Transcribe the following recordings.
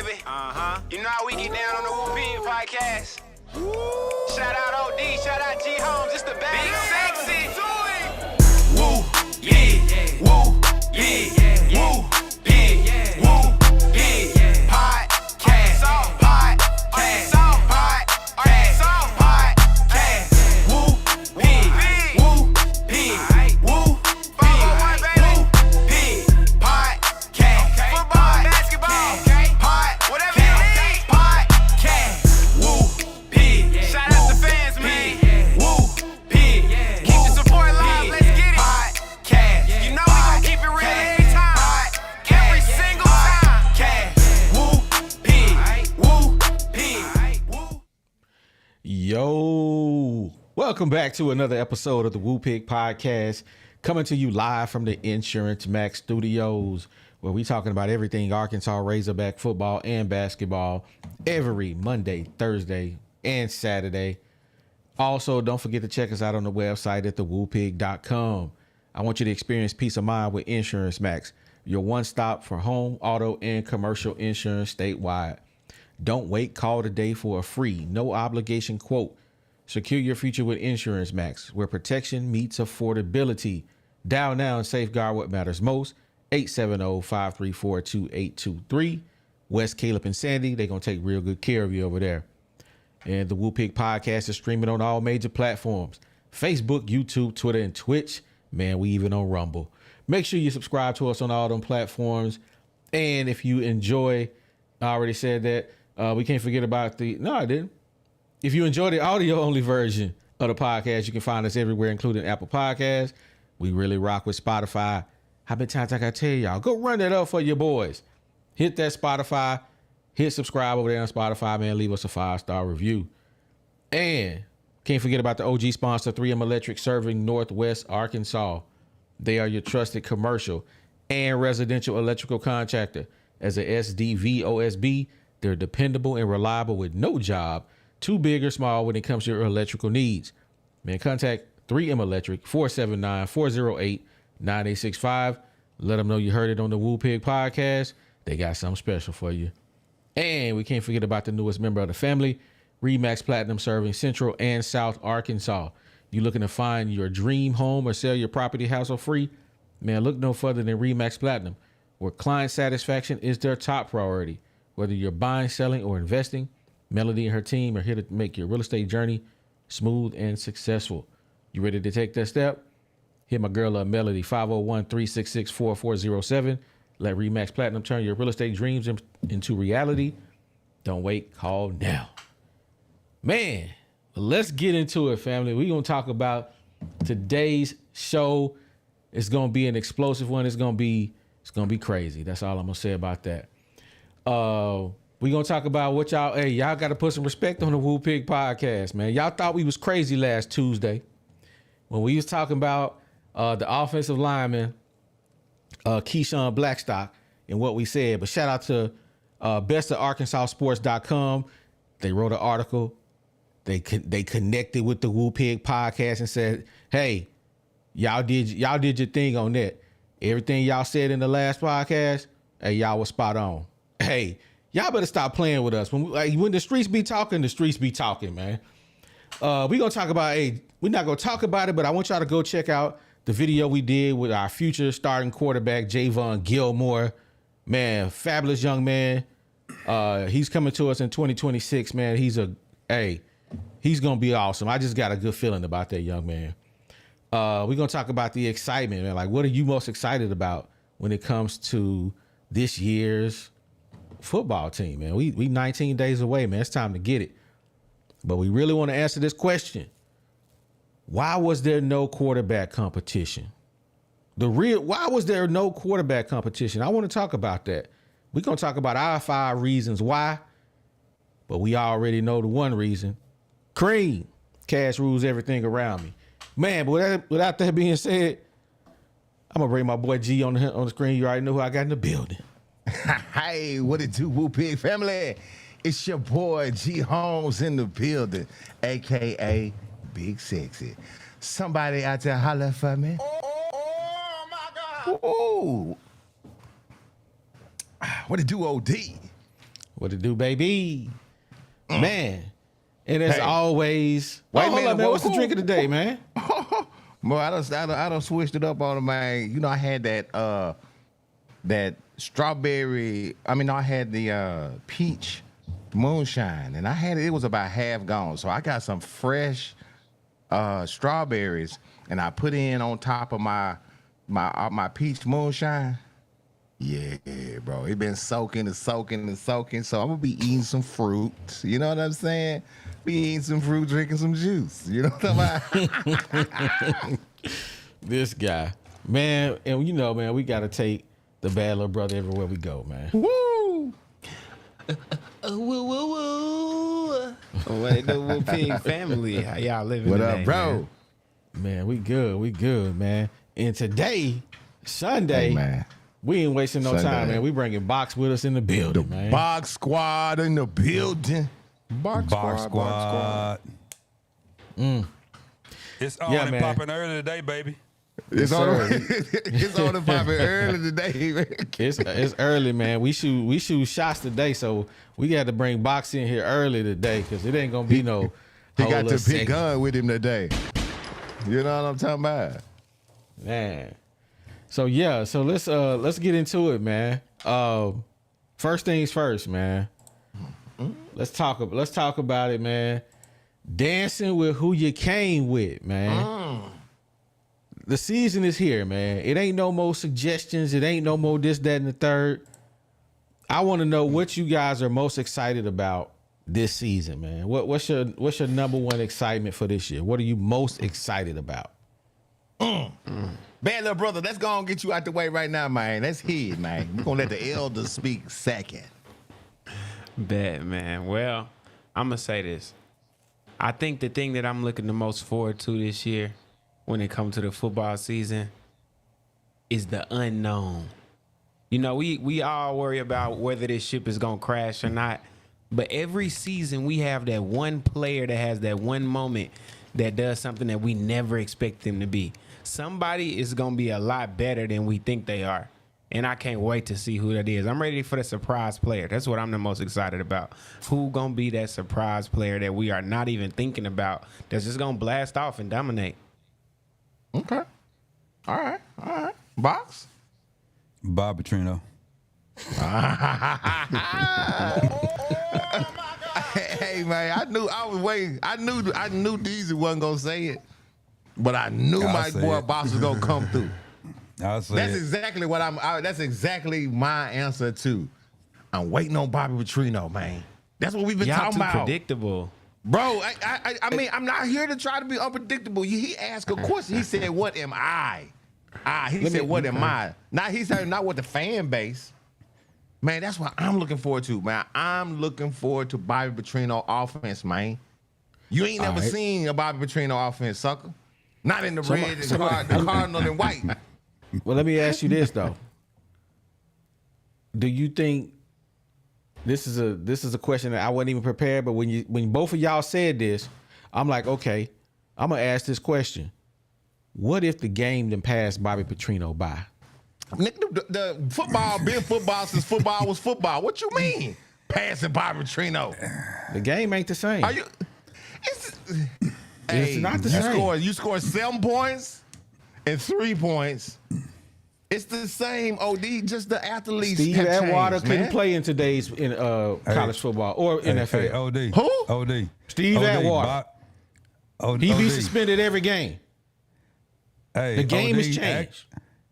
baby. You know how we get down on the Woo Pig podcast. Shout out OD, shout out G Holmes, it's the bag. Big sexy. Woo, yeah, woo, yeah, woo, yeah, woo, yeah, podcast, podcast, podcast, woo, pig, woo, pig, woo, pig, woo, pig, podcast, football, basketball, whatever you need, podcast, woo, pig, shout out the fans, man, woo, pig, keep the support alive, let's get it, podcast, you know we gon' keep it real every time, every single time, podcast, woo, pig, woo, pig, woo. Yo, welcome back to another episode of the Woo Pig Podcast, coming to you live from the Insurance Max Studios, where we talking about everything Arkansas Razorback football and basketball every Monday, Thursday, and Saturday. Also, don't forget to check us out on the website at thewoopig.com. I want you to experience peace of mind with Insurance Max, your one stop for home, auto, and commercial insurance statewide. Don't wait. Call today for a free, no obligation quote. Secure your future with Insurance Max, where protection meets affordability. Dial now and safeguard what matters most. 870-534-2823. West, Caleb, and Sandy, they're going to take real good care of you over there. And the Woo Pig Podcast is streaming on all major platforms. Facebook, YouTube, Twitter, and Twitch. Man, we even on Rumble. Make sure you subscribe to us on all them platforms. And if you enjoy, I already said that, we can't forget about no, I didn't. If you enjoy the audio-only version of the podcast, you can find us everywhere, including Apple Podcasts. We really rock with Spotify. How many times I gotta tell y'all? Go run that up for your boys. Hit that Spotify. Hit subscribe over there on Spotify, man. Leave us a 5-star review. And can't forget about the OG sponsor, 3M Electric, serving Northwest Arkansas. They are your trusted commercial and residential electrical contractor. As a SDV OSB, they're dependable and reliable with no job too big or small when it comes to your electrical needs. Man, contact 3M Electric, 479-408-9865. Let them know you heard it on the Woo Pig Podcast. They got something special for you. And we can't forget about the newest member of the family, RE/MAX Platinum, serving Central and South Arkansas. You looking to find your dream home or sell your property, house, or free? Man, look no further than RE/MAX Platinum, where client satisfaction is their top priority. Whether you're buying, selling, or investing, Melody and her team are here to make your real estate journey smooth and successful. You ready to take that step? Hit my girl up, Melody, 501-366-4407. Let RE/MAX Platinum turn your real estate dreams into reality. Don't wait, call now. Man, let's get into it, family. We're going to talk about today's show. It's going to be an explosive one. It's going to be crazy. That's all I'm going to say about that. We're going to talk about what y'all got to put some respect on the Woo Pig Podcast, man. Y'all thought we was crazy last Tuesday when we was talking about the offensive lineman, Keyshawn Blackstock, and what we said. But shout out to bestofarkansassports.com. They wrote an article. They connected with the Woo Pig Podcast and said, hey, y'all did your thing on that. Everything y'all said in the last podcast, hey, y'all was spot on. Hey, y'all better stop playing with us. When the streets be talking, man. We're going to talk about, we're not going to talk about it, but I want y'all to go check out the video we did with our future starting quarterback, Javon Gilmore. Man, fabulous young man. He's coming to us in 2026, man. He's going to be awesome. I just got a good feeling about that young man. We're going to talk about the excitement, man. Like, what are you most excited about when it comes to this year's football team, man? We 19 days away, man. It's time to get it. But we really want to answer this question. Why was there no quarterback competition? Why was there no quarterback competition? I want to talk about that. We're going to talk about our 5 reasons why, but we already know the one reason. Cream. Cash rules everything around me. Man, but without that being said, I'm going to bring my boy G on the screen. You already know who I got in the building. Hey, what it do, Woo Pig family? It's your boy G Holmes in the building, a.k.a. Big Sexy. Somebody out there holler for me. Oh my God. Ooh. What it do, OD? What it do, baby? Man. And as Hey. always, Wait a hold minute, up, man. whoa, What's the drink of the day, man? Well, I done switched it up on it, man. You know, I had that strawberry. I mean, I had the peach moonshine, and I had it. It was about half gone, so I got some fresh strawberries, and I put in on top of my peach moonshine. Yeah, bro, it been soaking and soaking and soaking. So I'm gonna be eating some fruit. You know what I'm saying? Be eating some fruit, drinking some juice. You know what I'm about? This guy, man, and you know, man, we gotta take the bad little brother everywhere we go, man. Woo! Woo, woo, woo. What it do, Woo Pig family? How y'all living What today, up, bro? Man, we good, man. And today, Sunday, Hey, man. we ain't wasting no Sunday. time, man. We bringing Box with us in the building, man. Box squad in the building. Box Squad. It's on Yeah, and man. popping early today, baby. It's Yes, on. sir. It's on the popping early today, man. It's early, man. We shoot shots today, so we got to bring Box in here early today because it ain't gonna be no. He whole got little the big segment. gun with him today. You know what I'm talking about? Man. So yeah, so let's get into it, man. First things first, man. Let's talk about it, man. Dancing with who you came with, man. The season is here, man. It ain't no more suggestions. It ain't no more this, that, and the third. I want to know what you guys are most excited about this season, man. What's your number one excitement for this year? What are you most excited about? Bad little brother, let's go and get you out the way right now, man. Let's hear it, man. We're gonna let the elders speak second. Bet, man. Well, I'm going to say this. I think the thing that I'm looking the most forward to this year when it comes to the football season is the unknown. You know, we all worry about whether this ship is going to crash or not. But every season we have that one player that has that one moment that does something that we never expect them to be. Somebody is going to be a lot better than we think they are. And I can't wait to see who that is. I'm ready for the surprise player. That's what I'm the most excited about. Who going to be that surprise player that we are not even thinking about that's just going to blast off and dominate? Okay. All right. Box? Bob Petrino. Hey, man, I was waiting. I knew Deezy wasn't gonna say it, but I knew I'll my say boy it. Box was gonna come through. I'll say That's it. exactly what that's exactly my answer too. I'm waiting on Bobby Petrino, man. That's what we've been Y'all talking too about, predictable. bro. I mean, I'm not here to try to be unpredictable. He asked a question. He said, "What am I?" He said, "What am I?" Now he said, "Not what the fan base." Man, that's what I'm looking forward to, man. I'm looking forward to Bobby Petrino offense, man. You ain't never right. seen a Bobby Petrino offense, sucker. Not in the So- red, so- the cardinal and white. Well, let me ask you this though. Do you think this is a question that I wasn't even prepared, but when both of y'all said this, I'm like, okay, I'm gonna ask this question. What if the game then passed Bobby Petrino by? Nigga, the football been football since football was football. What you mean? Passing Bobby Petrino. The game ain't the same. Are you? It's not the same. You scored 7 points and 3 points. It's the same. OD, just the athletes. Steve have Atwater changed, couldn't man. play in today's college football or NFL. Hey, OD. Who? OD. Steve OD, Atwater. OD. He be suspended every game. Hey, The game OD, has changed.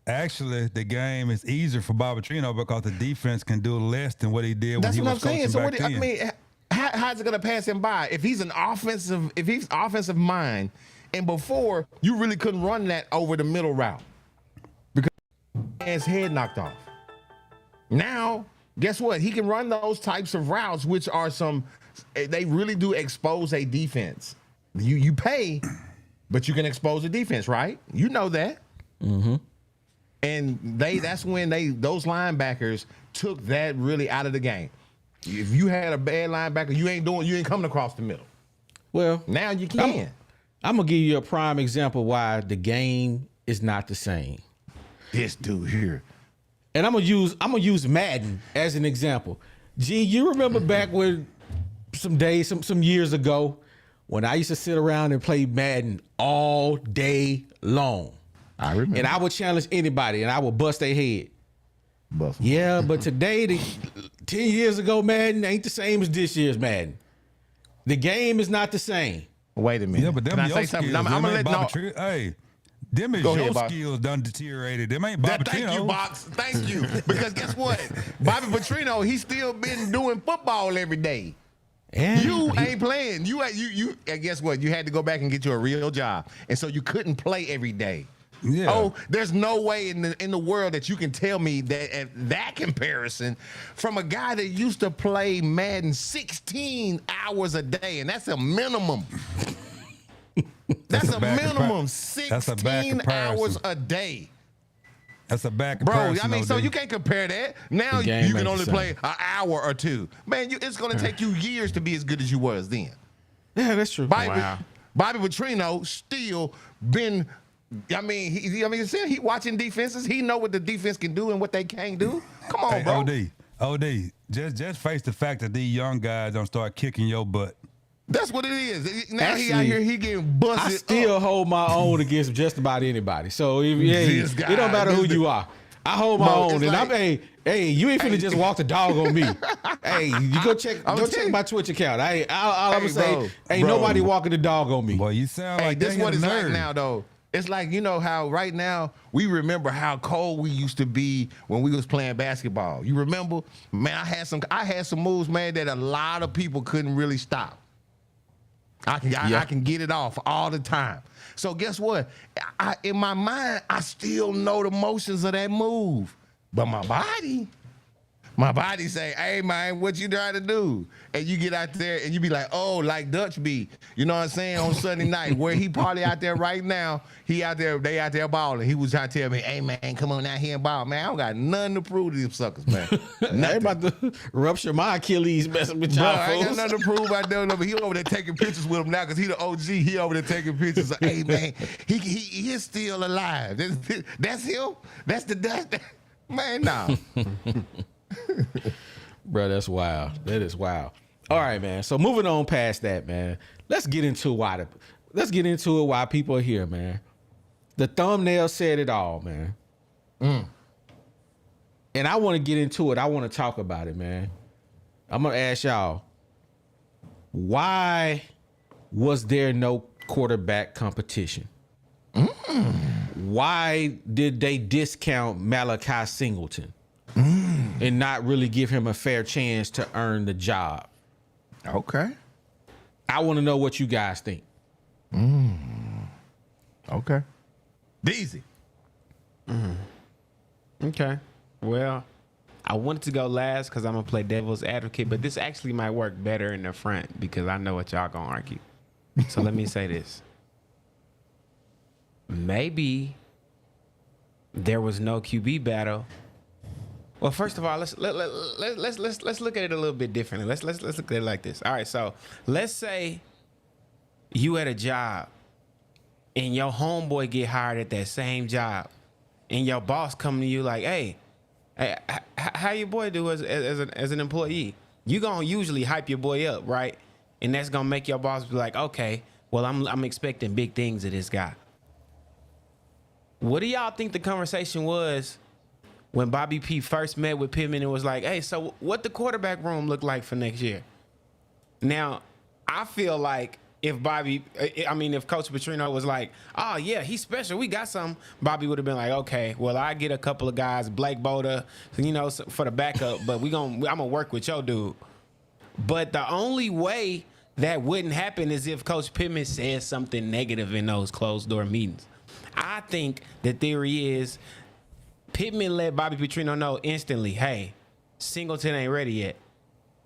Actually, the game is easier for Bob Petrino because the defense can do less than what he did when That's he what I'm was saying. coaching So back what? I then. mean, how's it gonna pass him by if he's offensive mind, and before you really couldn't run that over the middle route because his head knocked off. Now, guess what? He can run those types of routes, which are they really do expose a defense. You pay, but you can expose a defense, right? You know that. Mm-hmm. And that's when those linebackers took that really out of the game. If you had a bad linebacker, you ain't coming across the middle. Well, Now you can. I'm gonna give you a prime example why the game is not the same. This dude here. And I'm gonna use Madden as an example. Gee, you remember back when some years ago when I used to sit around and play Madden all day long. I remember. And I would challenge anybody and I would bust their head. Bust. Yeah, but today, 10 years ago, Madden ain't the same as this year's Madden. The game is not the same. Wait a minute. Yeah, but them Can I your say skills. something? I'm gonna let no. Hey, them is Go your ahead, Bob. skills done deteriorated. Them ain't Bobby Thank you, Box. Thank you. Because guess what? Bobby Petrino, he's still been doing football every day. And You ain't playing. You and guess what? You had to go back and get you a real job, and so you couldn't play every day. Yeah. Oh, there's no way in the world that you can tell me that at that comparison from a guy that used to play Madden 16 hours a day, and that's a minimum. That's a bad minimum. That's a bad 16 hours comparison. a day. That's a bad Bro, comparison. I mean, though, so dude. you can't compare that. Now The game you can ain't only the play same. an hour or two. Man, it's going to take you years to be as good as you was then. yeah, that's true. Bobby Petrino still been. I mean, he watching defenses. He know what the defense can do and what they can't do. Come on, Hey, bro. OD, just face the fact that these young guys don't start kicking your butt. That's what it is. Now he out Actually, here, he getting busted. I still up. hold my own against just about anybody. So This guy, it don't matter who this- you are. I hold my Bro, own, it's and like- I'm hey, you ain't finna just walk the dog on me. Hey, you go check my Twitch account. All I'm gonna say, bro, ain't bro. nobody walking the dog on me. Boy, you sound Hey, like this they what got it's a like nerve. now, though. It's like, you know how right now we remember how cold we used to be when we was playing basketball. You remember? Man, I had some moves, man, that a lot of people couldn't really stop. I can get it off all the time. So guess what? In my mind, I still know the motions of that move. But my body say, hey, man, what you trying to do? And you get out there and you be like, oh, like Dutch be, you know what I'm saying, on Sunday night, where he probably out there right now, they out there balling. He was trying to tell me, hey, man, come on out here and ball. Man, I don't got nothing to prove to these suckers, man. I ain't about to rupture my Achilles messing with Bro, y'all I ain't got fools. nothing to prove out there. But he over there taking pictures with him now because he the OG. He over there taking pictures. Like, hey, man, he is still alive. That's him? That's the dust? Man, nah. Bro, that's wild. That is wild. All right, man. So moving on past that, man. Let's get into it while people are here, man. The thumbnail said it all, man. And I want to get into it. I want to talk about it, man. I'm gonna ask y'all, why was there no quarterback competition? Why did they discount Malachi Singleton and not really give him a fair chance to earn the job? Okay. I want to know what you guys think. Okay. Deezy. Okay. Well, I wanted to go last because I'm going to play devil's advocate, but this actually might work better in the front because I know what y'all going to argue. So let me say this. Maybe there was no QB battle. Well, first of all, let's look at it a little bit differently. Let's look at it like this. All right, so let's say you at a job and your homeboy get hired at that same job, and your boss come to you like, "Hey, how your boy do as an employee?" You gonna usually hype your boy up, right? And that's gonna make your boss be like, "Okay, well, I'm expecting big things of this guy." What do y'all think the conversation was when Bobby P first met with Pittman and was like, "Hey, so what the quarterback room look like for next year?" Now, I feel like if Coach Petrino was like, "Oh yeah, he's special, we got some," Bobby would have been like, "Okay, well, I get a couple of guys, Blake Boda, for the backup, but I'm gonna work with your dude." But the only way that wouldn't happen is if Coach Pittman says something negative in those closed door meetings. I think the theory is Pittman let Bobby Petrino know instantly, "Hey, Singleton ain't ready yet."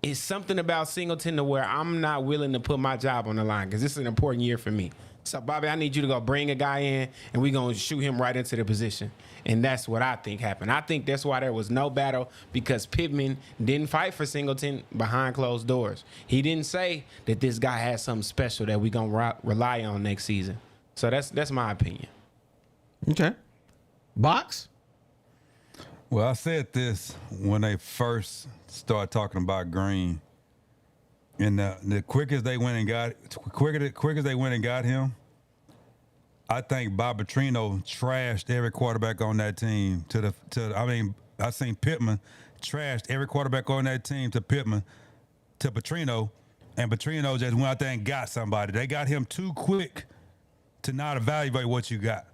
It's something about Singleton to where I'm not willing to put my job on the line because this is an important year for me. So, Bobby, I need you to go bring a guy in, and we're going to shoot him right into the position. And that's what I think happened. I think that's why there was no battle, because Pittman didn't fight for Singleton behind closed doors. He didn't say that this guy has something special that we're going to rely on next season. So that's my opinion. Okay. Box? Well, I said this when they first started talking about Green, and the quickest they went and got him. I think Bob Petrino trashed every quarterback on that team. I seen Pittman trashed every quarterback on that team to Pittman to Petrino, and Petrino just went out there and got somebody. They got him too quick to not evaluate what you got.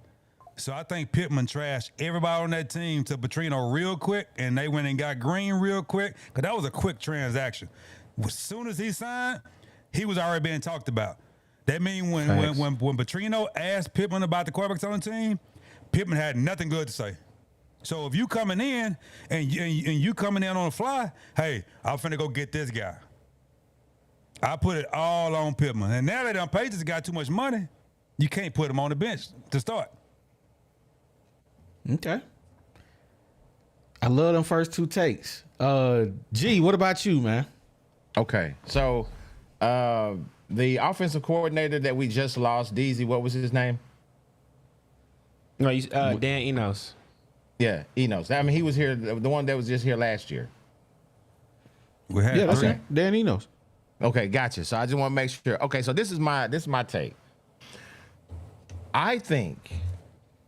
So I think Pittman trashed everybody on that team to Petrino real quick, and they went and got Green real quick, because that was a quick transaction. As soon as he signed, he was already being talked about. That means when Petrino asked Pittman about the quarterbacks on the team, Pittman had nothing good to say. So if you coming in and you coming in on the fly, hey, I'm finna go get this guy. I put it all on Pittman. And now that them Patriots got too much money, you can't put him on the bench to start. Okay. I love them first two takes. G, what about you, man? Okay, so the offensive coordinator that we just lost, DZ, what was his name? No, Dan Enos. Yeah, Enos. I mean, he was here, the one that was just here last year. We had That's three. right. Dan Enos. Okay, gotcha. So I just want to make sure. Okay, so this is my take. I think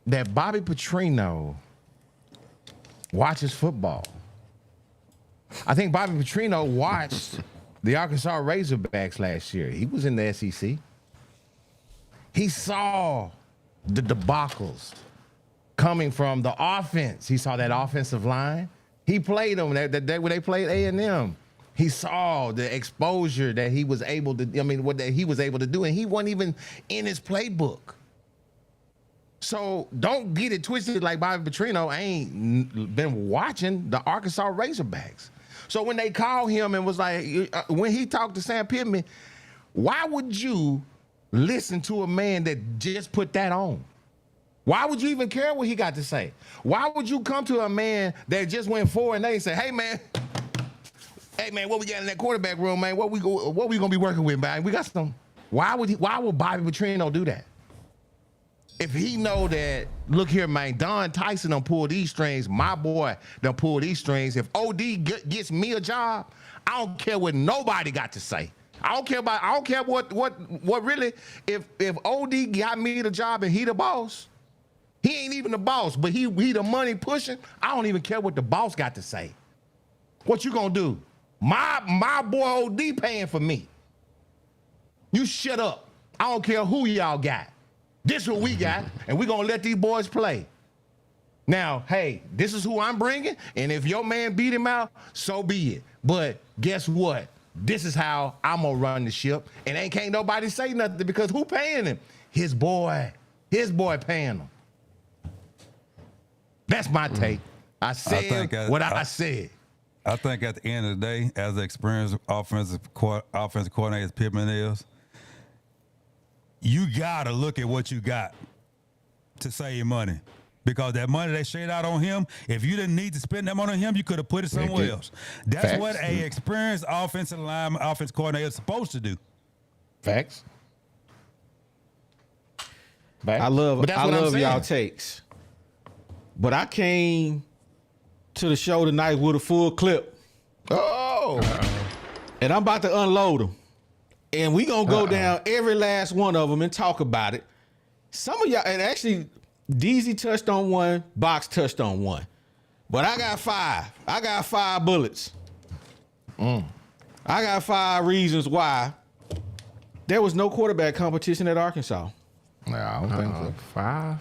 that Bobby Petrino watches football. I think Bobby Petrino watched the Arkansas Razorbacks last year. He was in the SEC. He saw the debacles coming from the offense. He saw that offensive line. He played them that day when they played A&M. He saw the exposure that he was able to, what that he was able to do, and he wasn't even in his playbook. So don't get it twisted like Bobby Petrino ain't been watching the Arkansas Razorbacks. So when they called him and was like, when he talked to Sam Pittman, why would you listen to a man that just put that on? Why would you even care what he got to say? Why would you come to a man that just went 4-8 and say, hey man, what we got in that quarterback room, man? What we gonna be working with, man? We got some. Why would Bobby Petrino do that? If he know that, look here, man, Don Tyson done pull these strings, my boy done pull these strings. If OD gets me a job, I don't care what nobody got to say. I don't care what really, if OD got me the job and he the boss, he ain't even the boss, but he the money pushing, I don't even care what the boss got to say. What you gonna do? My boy OD paying for me. You shut up. I don't care who y'all got. This is what we got, and we're going to let these boys play. Now, hey, this is who I'm bringing, and if your man beat him out, so be it. But guess what? This is how I'm going to run the ship, and can't nobody say nothing, because who paying him? His boy. His boy paying him. That's my take. I said what I said. I think at the end of the day, as an experienced offensive coordinator as Pittman is, you got to look at what you got to save money. Because that money they shade out on him, if you didn't need to spend that money on him, you could have put it somewhere else. That's Facts. what a experienced offensive coordinator is supposed to do. Facts. I love y'all takes. But I came to the show tonight with a full clip. Oh. And I'm about to unload them. And we gonna go down every last one of them and talk about it. Some of y'all, and actually, DZ touched on one, Box touched on one. But I got 5. I got 5 bullets. I got 5 reasons why there was no quarterback competition at Arkansas. I don't think so. 5.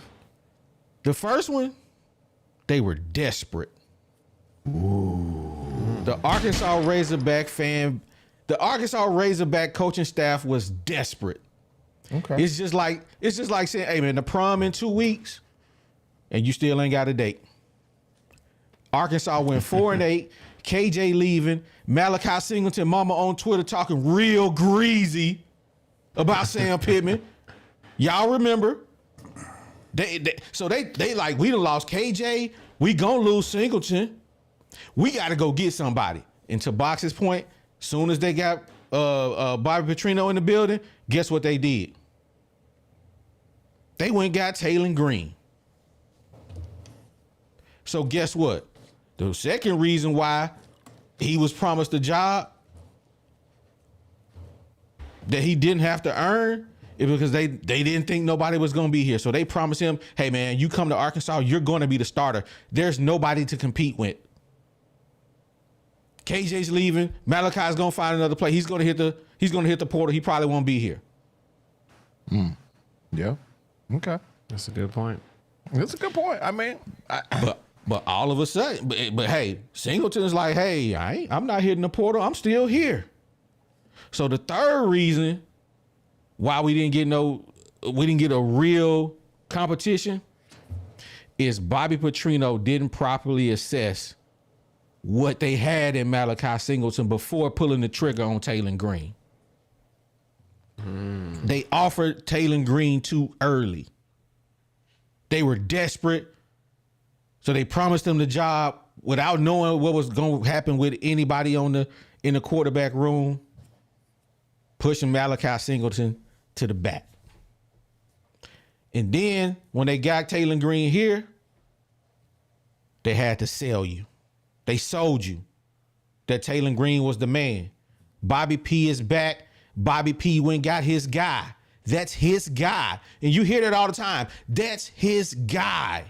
The first one, they were desperate. The Arkansas Razorback coaching staff was desperate. Okay. It's just like saying, hey man, the prom in 2 weeks and you still ain't got a date. Arkansas went 4-8, KJ leaving, Malachi Singleton mama on Twitter talking real greasy about Sam Pittman. Y'all remember? They like, we done lost KJ, we gonna lose Singleton. We gotta go get somebody. And to Box's point, soon as they got Bobby Petrino in the building, guess what they did? They went and got Taylor Green. So guess what? The second reason why he was promised a job that he didn't have to earn is because they didn't think nobody was going to be here. So they promised him, hey, man, you come to Arkansas, you're going to be the starter. There's nobody to compete with. KJ's leaving. Malachi's going to find another play. He's going to hit the portal. He probably won't be here. Yeah. Okay. That's a good point. That's a good point. I mean, But all of a sudden, but hey, Singleton's like, hey, I'm not hitting the portal. I'm still here. So the third reason why we didn't get a real competition is Bobby Petrino didn't properly assess what they had in Malachi Singleton before pulling the trigger on Taylor Green. They offered Taylor Green too early. They were desperate. So they promised him the job without knowing what was going to happen with anybody in the quarterback room, pushing Malachi Singleton to the back. And then when they got Taylor Green here, they had to sell you. They sold you that Taylor Green was the man. Bobby P is back. Bobby P went and got his guy. That's his guy. And you hear that all the time. That's his guy.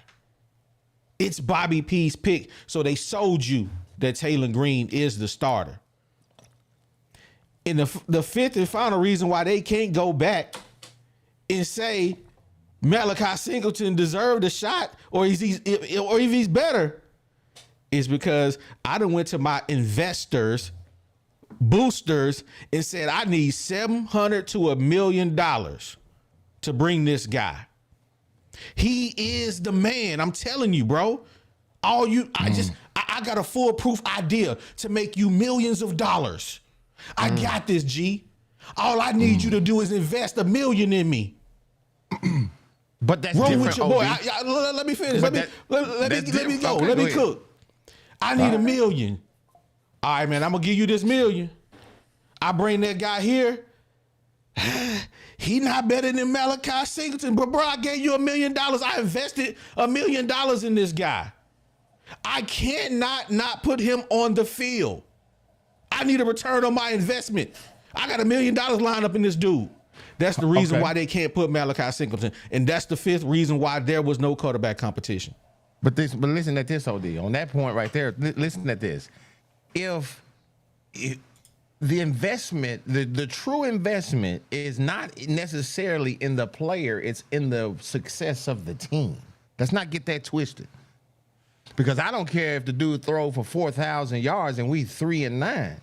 It's Bobby P's pick. So they sold you that Taylor Green is the starter. And the fifth and final reason why they can't go back and say Malachi Singleton deserved a shot or if he's better is because I done went to my investors, boosters, and said I need $700,000 to $1 million to bring this guy. He is the man. I'm telling you, bro. I got a foolproof idea to make you millions of dollars. I got this, G. All I need you to do is invest $1 million in me. but that's Roll different. with your boy. Let me finish. Let me go. Okay, let me ahead. cook. I need $1 million. All right, man. I'm gonna give you this $1 million. I bring that guy here. He not better than Malachi Singleton, but bro, I gave you $1 million. I invested $1 million in this guy. I cannot not put him on the field. I need a return on my investment. I got $1 million lined up in this dude. That's the reason why they can't put Malachi Singleton, and that's the fifth reason why there was no quarterback competition. But listen at this, OD. On that point right there, listen at this. If the investment, the true investment is not necessarily in the player, it's in the success of the team. Let's not get that twisted. Because I don't care if the dude throw for 4,000 yards and we 3-9.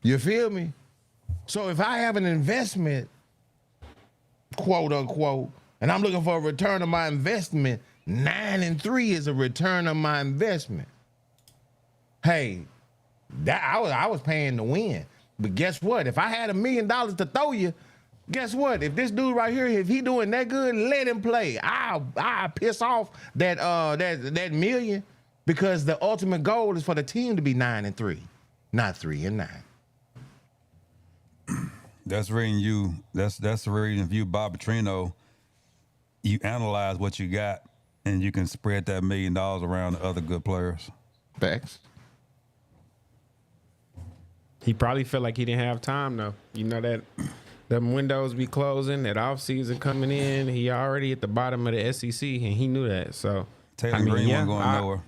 You feel me? So if I have an investment, quote unquote, and I'm looking for a return on my investment, 9-3 is a return on my investment. Hey, that I was paying to win. But guess what? If I had $1 million to throw you, guess what? If this dude right here, if he doing that good, let him play. I'll piss off that million because the ultimate goal is for the team to be 9-3, not 3-9. That's reading you. That's reading you, Bob Petrino. You analyze what you got, and you can spread that $1 million around to other good players. Facts. He probably felt like he didn't have time though. You know that them windows be closing, that off season coming in. He already at the bottom of the SEC, and he knew that. So Taylor Green wasn't going nowhere.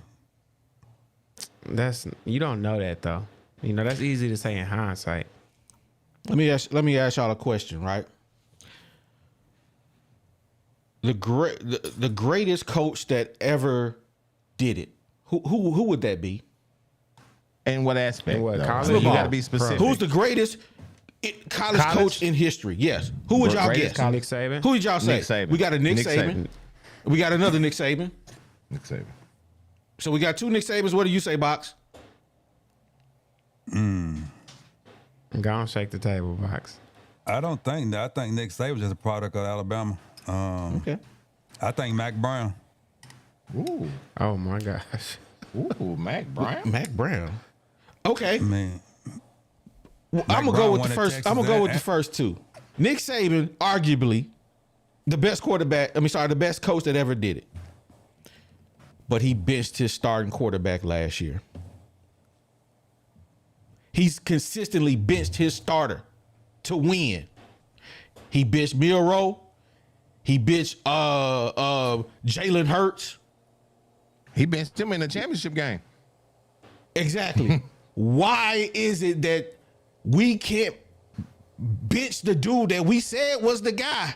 You don't know that though. You know that's easy to say in hindsight. Let me ask y'all a question, right? The greatest coach that ever did it. Who would that be? In what aspect? In what, though? college? You Football. got to be specific. Who's the greatest college coach in history? Yes. Who would y'all Greatest guess? Nick Saban. Who did y'all say? Nick Saban. We got a Nick Nick Saban. Saban. We got another Nick Saban. Nick Saban. So we got two Nick Sabans. What do you say, Box? Go on, shake the table, Box. I don't think that. I think Nick Saban's just a product of Alabama. Okay. I think Mac Brown. Ooh. Oh my gosh. Ooh, Mac Brown. Mac Brown. Okay. Man, Well, I'm gonna Brown go with won the at first. Texas I'm gonna go with and- the first two. Nick Saban, arguably the best quarterback. The best coach that ever did it. but he benched his starting quarterback last year. He's consistently benched his starter to win. He benched Milroe. He benched Jalen Hurts. He benched him in the championship game. Exactly. Why is it that we can't bench the dude that we said was the guy?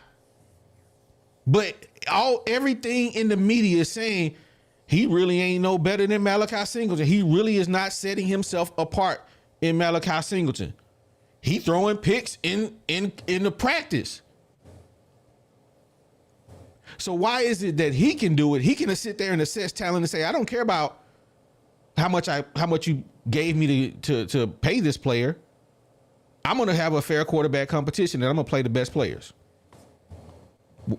But everything in the media is saying he really ain't no better than Malachi Singleton. He really is not setting himself apart in Malachi Singleton. He throwing picks in the practice. So why is it that he can do it? He can sit there and assess talent and say, I don't care about how much you gave me to pay this player. I'm going to have a fair quarterback competition and I'm going to play the best players.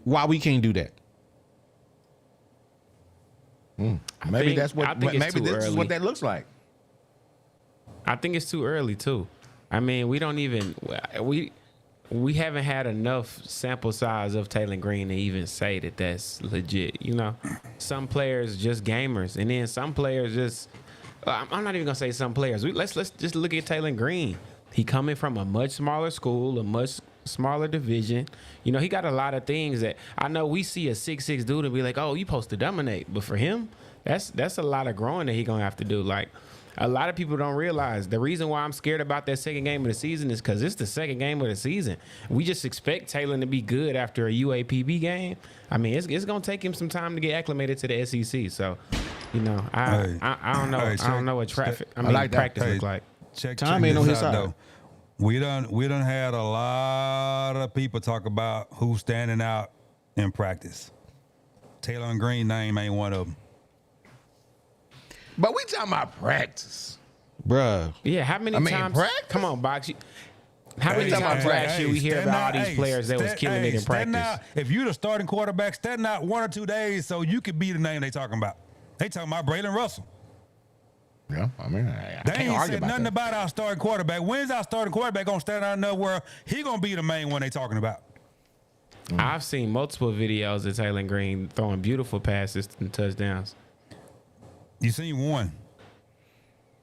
Why we can't do that? Maybe this early. is what that looks like. I think it's too early too. I mean, we haven't had enough sample size of Taylor Green to even say that that's legit. You know, some players just gamers, and then some players just. I'm not even gonna say some players. Let's just look at Taylor Green. He coming from a much smaller school, a much smaller division. You know, he got a lot of things that I know we see a 6'6" dude and be like, oh, you supposed to dominate. But for him, that's a lot of growing that he gonna have to do. Like, a lot of people don't realize the reason why I'm scared about that second game of the season is because it's the second game of the season. We just expect Taylor to be good after a UAPB game. I mean, it's going to take him some time to get acclimated to the SEC. So, you know, I don't know. I don't know what practice looks like. Time ain't on his side. Though. We done had a lot of people talk about who's standing out in practice. Taylor Green name ain't one of them. But we talking about practice. Bruh. Yeah, how many times? Practice? Come on, Box. How many times last year we hear about all these players that was killing it in practice? Out, if you the starting quarterback, standing out 1 or 2 days so you could be the name they talking about. They talking about Braylon Russell. Yeah, I mean, I they can't ain't argue said about nothing that. about our starting quarterback. When's our starting quarterback gonna stand out enough where he gonna be the main one they talking about? I've seen multiple videos of Taylor Green throwing beautiful passes and touchdowns. You seen one.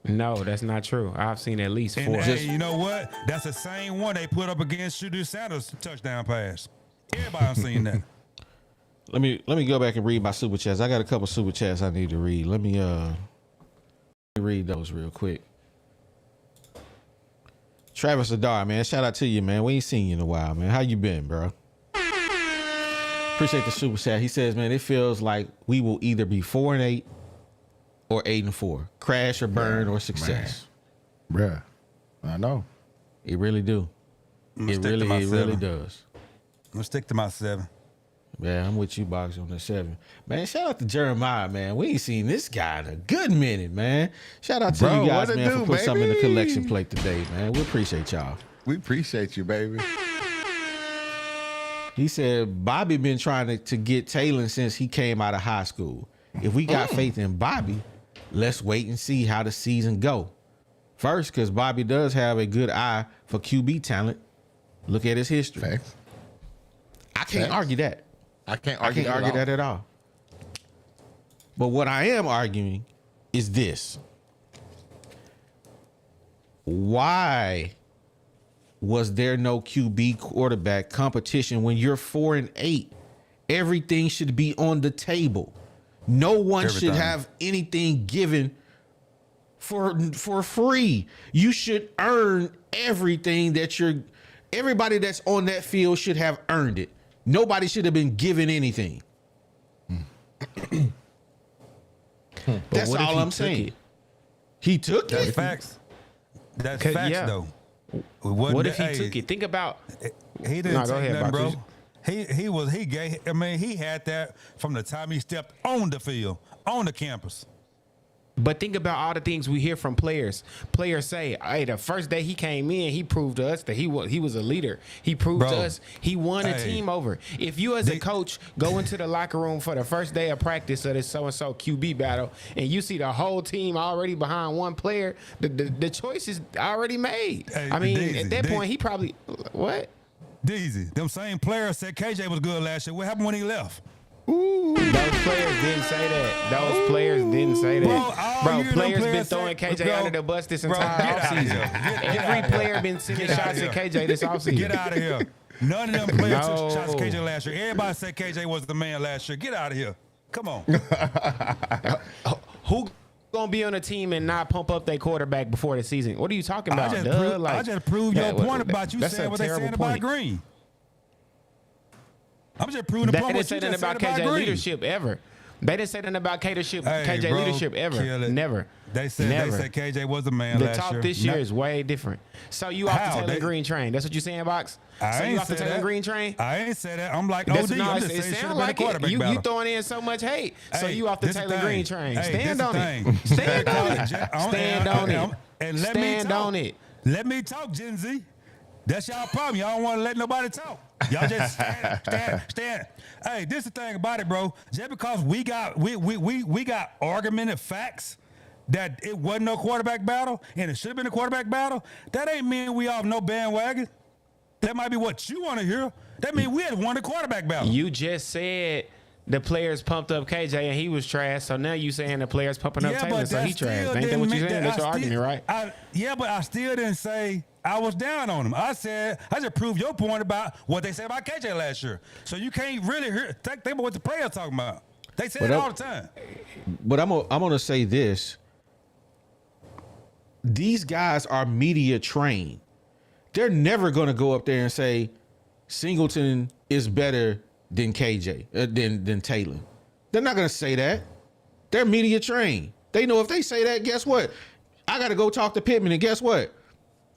No, that's not true. I've seen at least 4. And hey, you know what? That's the same one they put up against Shedeur Sanders' touchdown pass. Everybody done seen that. Let me go back and read my super chats. I got a couple super chats I need to read. Let me read those real quick. Travis Adar, man, shout out to you, man. We ain't seen you in a while, man. How you been, bro? Appreciate the super chat. He says, man, it feels like we will either be 4-8 or 8-4, crash or burn or success. Bruh, I know. It really do. It really does. I'm gonna stick to my 7. Yeah, I'm with you, Box, on the 7. Man, shout out to Jeremiah, man. We ain't seen this guy in a good minute, man. Shout out to you guys, man, for putting something in the collection plate today, man. We appreciate y'all. We appreciate you, baby. He said Bobby been trying to get Taylor since he came out of high school. If we got faith in Bobby, let's wait and see how the season go. First, because Bobby does have a good eye for QB talent. Look at his history. Facts. I can't argue that. I can't I argue, can't argue that at all. But what I am arguing is this. Why was there no QB quarterback competition when you're 4-8? Everything should be on the table. No one should have anything given for free. You should earn everything that everybody that's on that field should have earned it. Nobody should have been given anything. That's all I'm saying. He took That's it. facts. That's facts, though. What if he took it? Think about. He didn't take nothing, bro. Box. He had that from the time he stepped on the field, on the campus. But think about all the things we hear from players. Players say, hey, the first day he came in, he proved to us that he was a leader. He proved to us he won a team over. If you as a coach go into the locker room for the first day of practice of this so-and-so QB battle and you see the whole team already behind one player, the choice is already made. Hey, I mean, at that point, he probably, what? Deezy, them same players said KJ was good last year. What happened when he left? Those players didn't say that. Those players didn't say that. Bro, Players been throwing KJ under the bus this entire offseason. Every player been sending shots at KJ this offseason. Get out of here. None of them players took shots at KJ last year. Everybody said KJ was the man last year. Get out of here. Come on. Who gonna be on a team and not pump up their quarterback before the season? What are you talking about? I just proved your point about you saying what they saying about Green. I'm just proving the point. They didn't say nothing about KJ leadership ever. They didn't say nothing about KJ leadership ever. Never. They said KJ was the man last year. The talk this year is way different. So you off the Taylor Green train? That's what you saying, Box? So you off the Taylor Green train? I ain't say that. I'm like OD. I'm just saying should have been a quarterback battle. You throwing in so much hate. So you off the Taylor Green train? Stand on it. Stand on it. Stand on it. And stand on it. Let me talk, Gen Z. That's y'all problem. Y'all don't want to let nobody talk. Y'all just stand. Hey, this is the thing about it, bro. Just because we got argumented facts that it wasn't no quarterback battle and it should have been a quarterback battle, that ain't mean we off no bandwagon. That might be what you want to hear. That mean we had won the quarterback battle. You just said the players pumped up KJ and he was trash. So now you saying the players pumping up Taylor, so he trash. Ain't that what you saying? That's your argument, right? But I still didn't say I was down on him. I just proved your point about what they said about KJ last year. So you can't really think about what the players talking about. They say it all the time. But I'm gonna say this. These guys are media trained. They're never gonna go up there and say Singleton is better than KJ, than Taylor. They're not gonna say that. They're media trained. They know if they say that, guess what? I gotta go talk to Pittman, and guess what?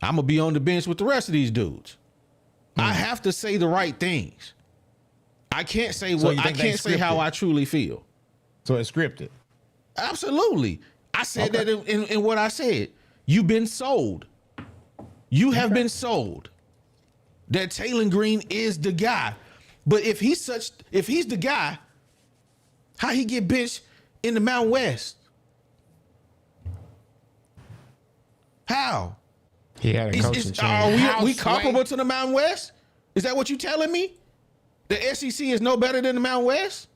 I'm gonna be on the bench with the rest of these dudes. I have to say the right things. I can't say how I truly feel. So it's scripted. Absolutely. I said that in what I said. You've been sold. You have been sold that Taylor Green is the guy. But if he's the guy, how he get benched in the Mountain West? How? He had a coaching change. Are we comparable to the Mountain West? Is that what you telling me? The SEC is no better than the Mountain West?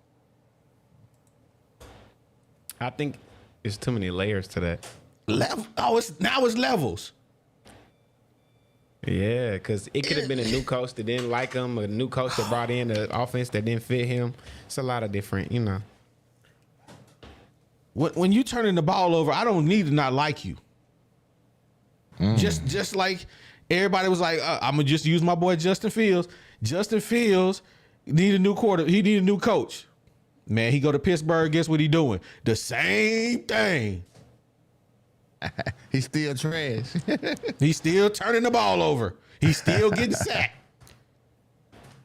I think there's too many layers to that. It's levels. Yeah, because it could have been a new coach that didn't like him, a new coach that brought in an offense that didn't fit him. It's a lot of different, When you turning the ball over, I don't need to not like you. Just like everybody was like, I'm gonna just use my boy Justin Fields. Justin Fields need a new He need a new coach. Man, he go to Pittsburgh. Guess what he doing? The same thing. He's still trash. He's still turning the ball over. He's still getting sacked.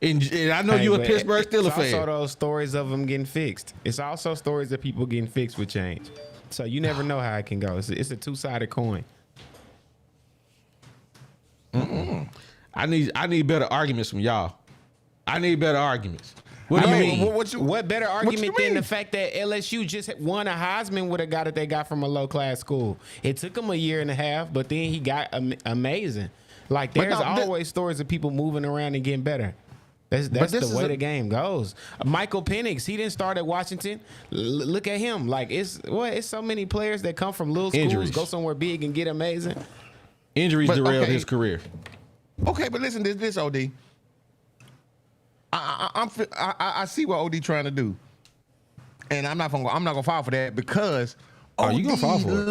And I know you a Pittsburgh Steelers fan. It's also those stories of them getting fixed. It's also stories of people getting fixed with change. So you never know how it can go. It's a two-sided coin. I need better arguments from y'all. I need better arguments. What do you mean? What better argument than the fact that LSU just won a Heisman with a guy that they got from a low-class school? It took him a year and a half, but then he got amazing. Like, there's always stories of people moving around and getting better. That's the way the game goes. Michael Penix, he didn't start at Washington. Look at him. Like, it's so many players that come from little schools, go somewhere big and get amazing. Injuries derailed his career. Okay, but listen to this, OD. I see what OD trying to do, and I'm not gonna fall for that because you gonna fall for it?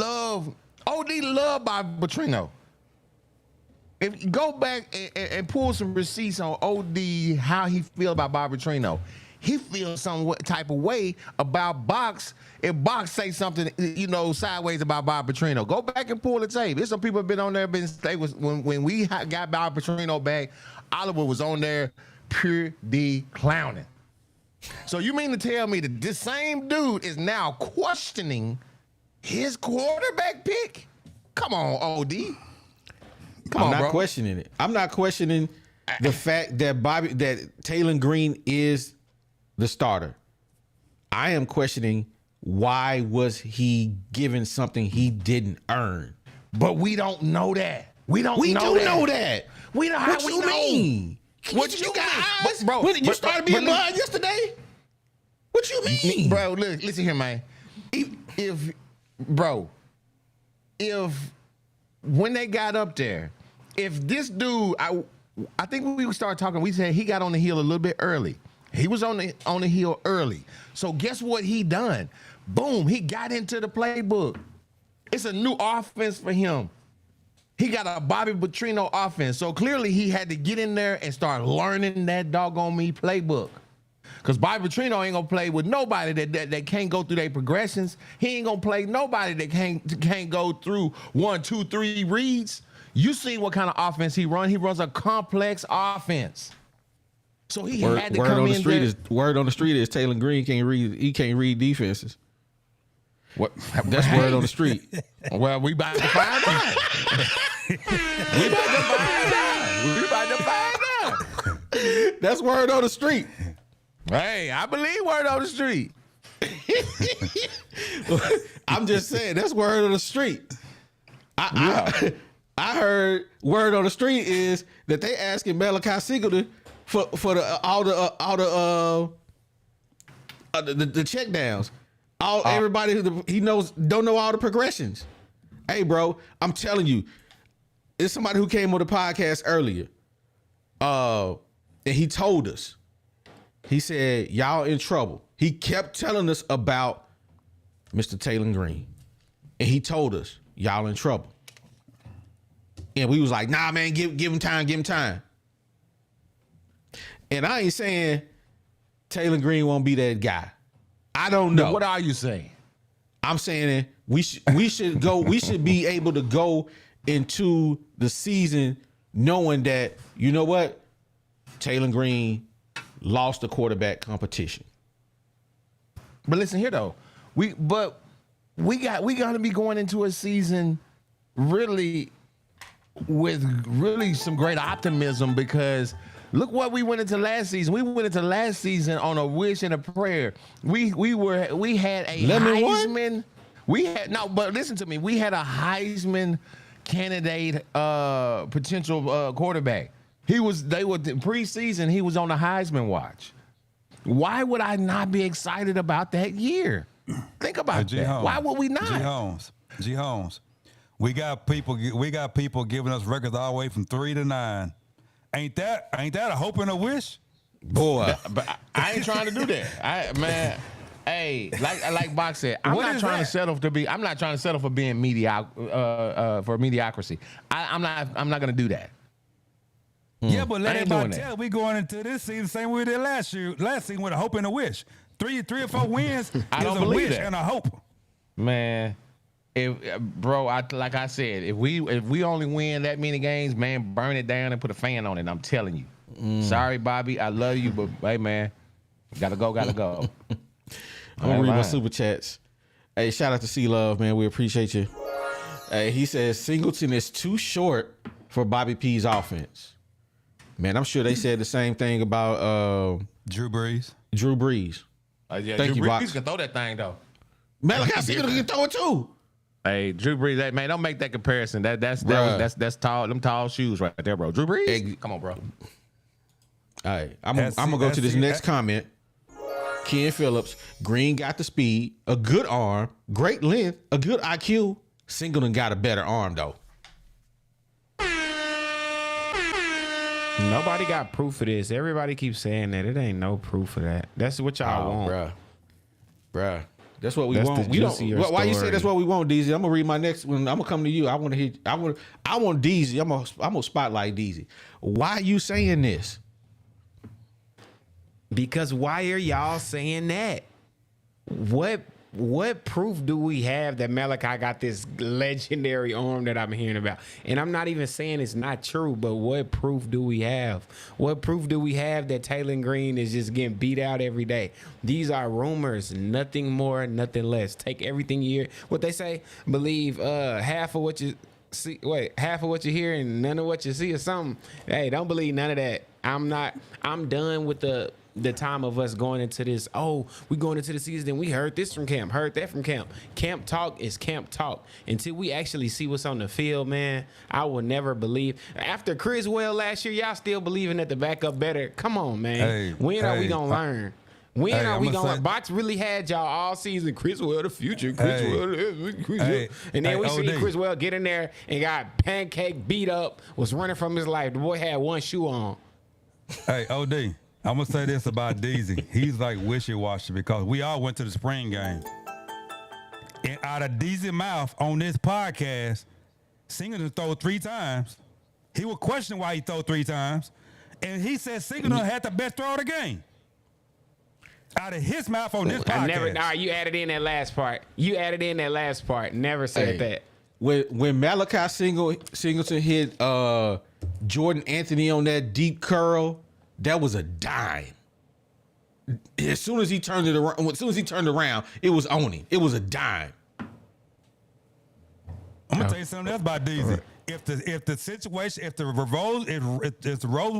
OD love Bobby Petrino. If you go back and pull some receipts on OD, how he feel about Bobby Petrino, he feels some type of way about Box if Box say something sideways about Bobby Petrino. Go back and pull the tape. There's some people have been on there. When we got Bobby Petrino back, Oliver was on there. Pure D clowning. So you mean to tell me that this same dude is now questioning his quarterback pick? Come on, OD. I'm not questioning it. I'm not questioning the fact that Taylor Green is the starter. I am questioning why was he given something he didn't earn. But we don't know that. We do know that. We know how what you mean? What you got eyes? Bro, you started being blind yesterday? What you mean? Bro, look, listen here, man. If when they got up there, if this dude, I think we started talking, we said he got on the hill a little bit early. He was on the hill early. So guess what he done? Boom, he got into the playbook. It's a new offense for him. He got a Bobby Petrino offense. So clearly he had to get in there and start learning that doggone me playbook. Because Bobby Petrino ain't gonna play with nobody that can't go through their progressions. He ain't gonna play nobody that can't go through 1, 2, 3 reads. You see what kind of offense he runs. He runs a complex offense. So he had to come in there. Word on the street is Taylor Green can't read. He can't read defenses. What? That's word on the street. Well, we about to find out. We about to find out. That's word on the street. Hey, I believe word on the street. I'm just saying that's word on the street. I heard word on the street is that they asking Malachi Singleton for all the check downs. Everybody who he knows don't know all the progressions. Hey, bro, I'm telling you, it's somebody who came on the podcast earlier. And he told us. He said, y'all in trouble. He kept telling us about Mr. Taylor Green. And he told us, y'all in trouble. And we was like, nah, man, give him time. And I ain't saying Taylor Green won't be that guy. I don't know. What are you saying? I'm saying we should be able to go into the season knowing that, you know what? Taylor Green lost the quarterback competition. But listen here though. We gotta be going into a season really with really some great optimism, because look what we went into last season. We went into last season on a wish and a prayer. We had a Heisman. But listen to me. We had a Heisman candidate potential quarterback. They were preseason, he was on the Heisman watch. Why would I not be excited about that year? Think about that. Holmes, why would we not? G Holmes. We got people giving us records all the way from 3 to 9. Ain't that a hope and a wish? Boy. But I ain't trying to do that. Hey, like Bach said, I'm not trying to settle for being mediocre for mediocrity. I'm not gonna do that. Yeah, but let everybody tell we going into this season same way we did last season with a hope and a wish. Three or four wins I is don't a believe wish that. and a hope. Man, like I said, if we only win that many games, man, burn it down and put a fan on it. I'm telling you. Sorry, Bobby, I love you, but hey, man, gotta go. I'm gonna read my super chats. Hey, shout out to C Love, man. We appreciate you. Hey, he says Singleton is too short for Bobby P's offense. Man, I'm sure they said the same thing about Drew Brees. Yeah, Thank Drew you, Brees Box. can throw that thing though. Malachi Singleton can throw it too. Hey, Drew Brees, hey, man, don't make that comparison. That's tall. Them tall shoes right there, bro. Drew Brees, come on, bro. All right, I'm gonna go to this next comment. Ken Phillips, Green got the speed, a good arm, great length, a good IQ. Singleton got a better arm though. Nobody got proof of this. Everybody keeps saying that. It ain't no proof of that. That's what y'all want. Bruh. That's what we That's want. the juicier Why you say story. that's what we want, DZ? I'm gonna read my next one. I'm gonna come to you. I want DZ. I'm gonna spotlight DZ. Why are you saying this? Because why are y'all saying that? What proof do we have that Malachi got this legendary arm that I'm hearing about? And I'm not even saying it's not true, but what proof do we have? What proof do we have that Taylor Green is just getting beat out every day? These are rumors, nothing more, nothing less. Take everything you hear. What they say, believe half of what you see. Wait, half of what you hear and none of what you see or something. Hey, don't believe none of that. I'm done with the time of us going into this, we going into the season, we heard this from camp, heard that from camp. Camp talk is camp talk. Until we actually see what's on the field, man, I will never believe. After Chris Well last year, y'all still believing that the backup better. Come on, man. When are we going to learn? When Hey, are we I'ma going? say- Bots really had y'all all season. Chris Well, the future. Chris Hey. Well, Chris Hey. Well. And then Hey, we see OD. Chris Well get in there and got pancake beat up, was running from his life. The boy had one shoe on. Hey, OD, I'm going to say this about DZ. He's like wishy-washy because we all went to the spring game. And out of DZ's mouth on this podcast, Singleton throw 3 times. He would question why he throw 3 times. And he said Singleton had the best throw of the game. Out of his mouth on this podcast. I never. Nah, you added in that last part. Never said Hey. that. When Malachi Singleton hit Jordan Anthony on that deep curl, that was a dime. As soon as he turned it around, it was on him. It was a dime. I'm gonna tell you something else about DZ. If the situation, if the roles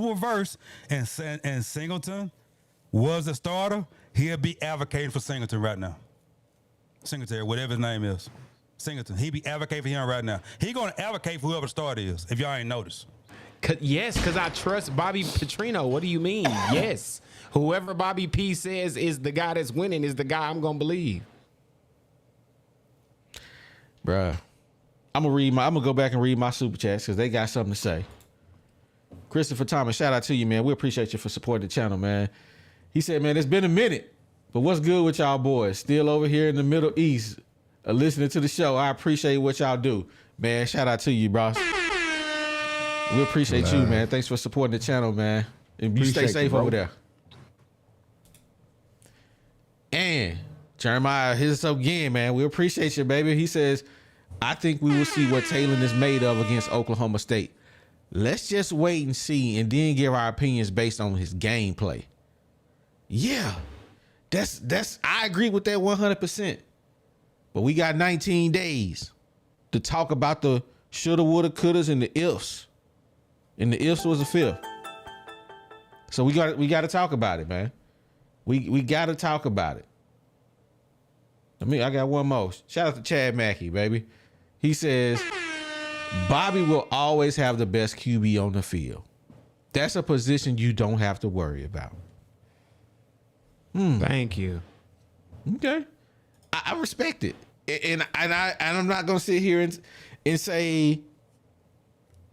were reversed and Singleton was the starter, he'll be advocating for Singleton right now. Singletary, whatever his name is, Singleton. He be advocating for him right now. He gonna advocate for whoever the starter is. If y'all ain't noticed. Yes, because I trust Bobby Petrino. What do you mean? Yes. Whoever Bobby P says is the guy that's winning is the guy I'm gonna believe. Bruh. I'm gonna go back and read my super chats because they got something to say. Christopher Thomas, shout out to you, man. We appreciate you for supporting the channel, man. He said, man, it's been a minute, but what's good with y'all boys? Still over here in the Middle East, listening to the show. I appreciate what y'all do, man. Shout out to you, bro. We appreciate you, man. Thanks for supporting the channel, man. And you stay Appreciate safe you, bro. over there. And Jeremiah, here's us again, man. We appreciate you, baby. He says, I think we will see what Taylor is made of against Oklahoma State. Let's just wait and see and then give our opinions based on his gameplay. Yeah, that's I agree with that 100%. But we got 19 days to talk about the shoulda, woulda, couldas, and the ifs. And the ifs was the 5th. So we got to talk about it, man. We got to talk about it. I got one more. Shout out to Chad Mackey, baby. He says, Bobby will always have the best QB on the field. That's a position you don't have to worry about. Thank you. Okay. I respect it. And I'm not going to sit here and say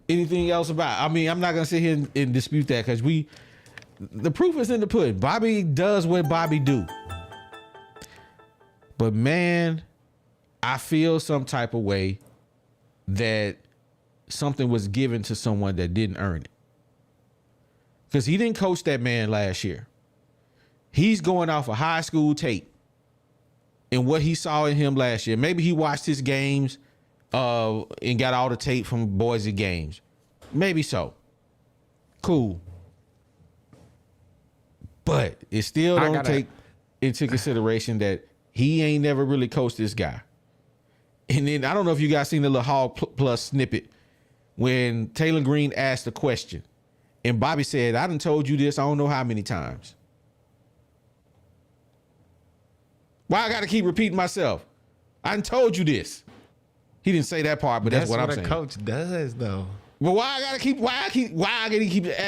anything else about it. I mean, I'm not going to sit here and dispute that because the proof is in the pudding. Bobby does what Bobby do. But man, I feel some type of way that something was given to someone that didn't earn it. Because he didn't coach that man last year. He's going off a high school tape and what he saw in him last year. Maybe he watched his games and got all the tape from Boise games. Maybe so. Cool. But it still don't take into consideration that he ain't never really coached this guy. And then I don't know if you guys seen the little Hall Plus snippet when Taylor Green asked the question and Bobby said, I done told you this I don't know how many times. Why I got to keep repeating myself? I done told you this. He didn't say that part, but that's what I'm saying. That's what a coach does, though. But why I gotta keep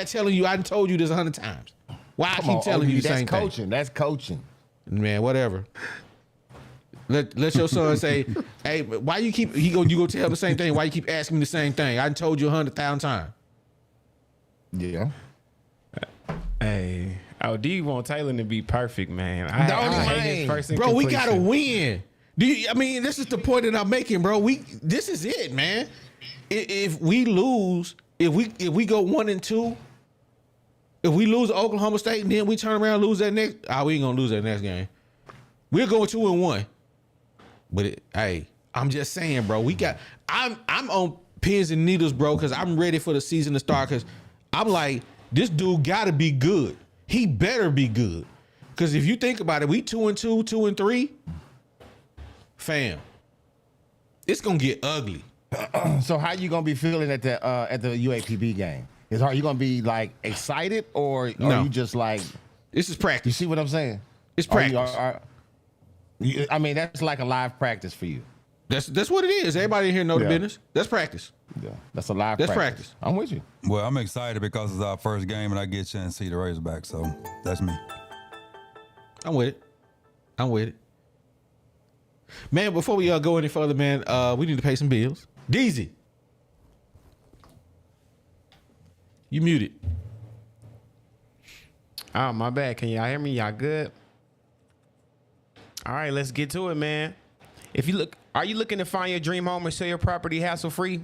telling you I done told you this 100 times? Why I keep telling you the same thing? That's coaching. Man, whatever. Let your son say, hey, why you go tell him the same thing? Why you keep asking me the same thing? I done told you 100,000 times. Yeah. Hey, D want Taylor to be perfect, man. Don't I hate mind. his first Bro, we gotta incompletion. win. This is the point that I'm making, bro. This is it, man. If we lose, if we go 1-2, if we lose Oklahoma State and then we turn around and lose that next, we ain't gonna lose that next game. We're going 2-1. But hey, I'm just saying, bro. I'm on pins and needles, bro, because I'm ready for the season to start. Because I'm like, this dude gotta be good. He better be good. Because if you think about it, we 2-2, 2-3, fam, it's gonna get ugly. So how you gonna be feeling at the UAPB game? Are you gonna be like excited or No. are you just like? This is You practice. see what I'm saying? It's Are you- practice. I mean, that's like a live practice for you. That's what it is. Everybody in here know the Yeah. business. That's practice. Yeah, that's a live. That's practice. practice. I'm with you. Well, I'm excited because it's our first game and I get a chance to see the Razorbacks. So that's me. I'm with it. I'm with it. Man, before we go any further, man, we need to pay some bills. Deezy. You muted. Oh, my bad. Can y'all hear me? Y'all good? All right, let's get to it, man. Are you looking to find your dream home or sell your property hassle-free?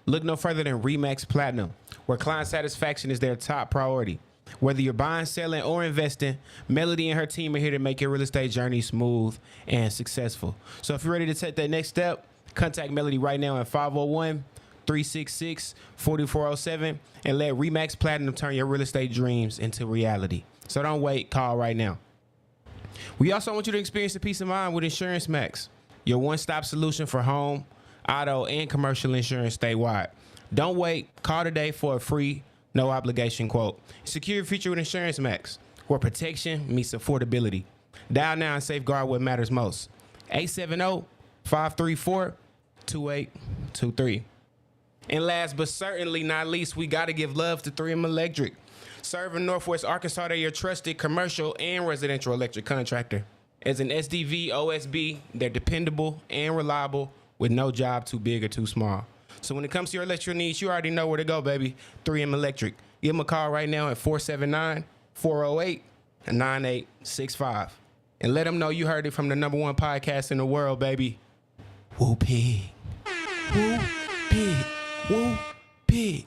Look no further than RE/MAX Platinum, where client satisfaction is their top priority. Whether you're buying, selling, or investing, Melody and her team are here to make your real estate journey smooth and successful. So if you're ready to take that next step, contact Melody right now at 501-366-4407 and let RE/MAX Platinum turn your real estate dreams into reality. So don't wait, call right now. We also want you to experience the peace of mind with Insurance Max, your one-stop solution for home, auto, and commercial insurance statewide. Don't wait. Call today for a free, no obligation quote. Secure your future with Insurance Max, where protection meets affordability. Dial now and safeguard what matters most. 870-534-2823. And last but certainly not least, we got to give love to 3M Electric. Serving Northwest Arkansas, they're your trusted commercial and residential electric contractor. As an SDV OSB, they're dependable and reliable with no job too big or too small. So when it comes to your electrical needs, you already know where to go, baby. 3M Electric. Give them a call right now at 479-408-9865. And let them know you heard it from the #1 podcast in the world, baby. Woo pig. Woo pig. Woo pig.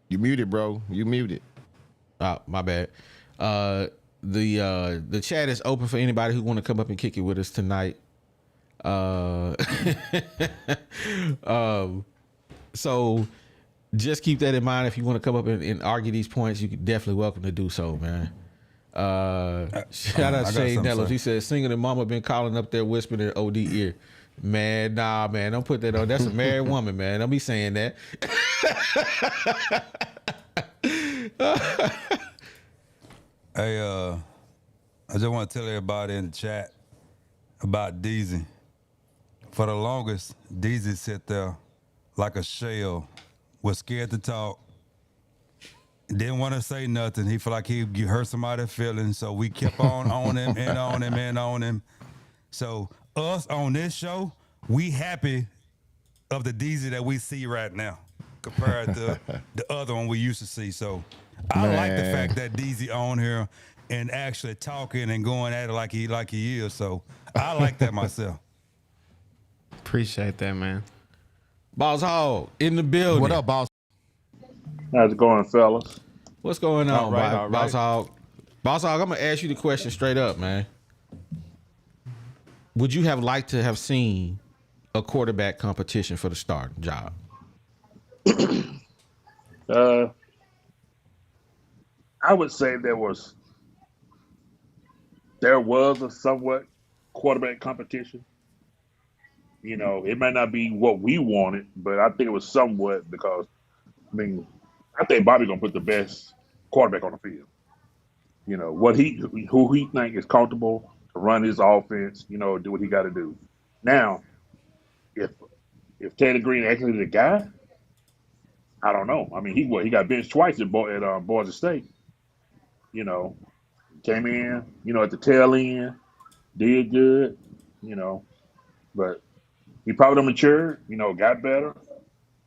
You muted, bro. You muted. Oh, my bad. The chat is open for anybody who want to come up and kick it with us tonight. So just keep that in mind. If you want to come up and argue these points, you can definitely welcome to do so, man. Shout out to Shane Nellis. He said, "Single and mama been calling up there whispering in OD ear." Man, nah, man, don't put that on. That's a married woman, man. Don't be saying that. Hey, I just want to tell everybody in the chat about Deezy. For the longest, Deezy sat there like a shell, was scared to talk, didn't want to say nothing. He felt like he hurt somebody's feelings, so we kept on him and on him and on him. So us on this show, we happy of the Deezy that we see right now compared to the other one we used to see. So I like the fact that Deezy on here and actually talking and going at it like he is. So I like that myself. Appreciate that, man. Boss Hog in the building. What up, boss? How's it going, fellas? What's going on, All right. Boss Hog? Boss Hog, I'm gonna ask you the question straight up, man. Would you have liked to have seen a quarterback competition for the starting job? I would say there was a somewhat quarterback competition. You know, it might not be what we wanted, but I think it was somewhat because, I mean, I think Bobby gonna put the best quarterback on the field. You know, who he think is comfortable to run his offense. You know, do what he got to do. Now, if Taylor Green actually the guy, I don't know. I mean, he got benched twice at Boise State. You know, came in, you know, at the tail end, did good, you know, but he probably matured, you know, got better,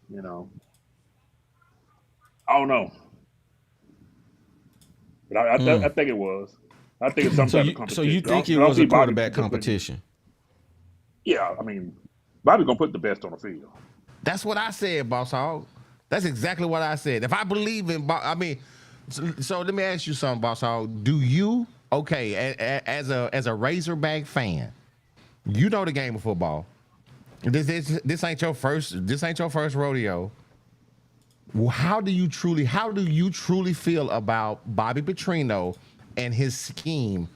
you know. I don't know. But I think it was. I think it's some type of competition. So you think it was a quarterback competition? Yeah, I mean, Bobby's going to put the best on the field. That's what I said, Boss Hog. That's exactly what I said. If I believe in, I mean, so let me ask you something, Boss Hog. Do you, okay, as a Razorback fan, you know the game of football. This ain't your first rodeo. How do you truly feel about Bobby Petrino and his scheme?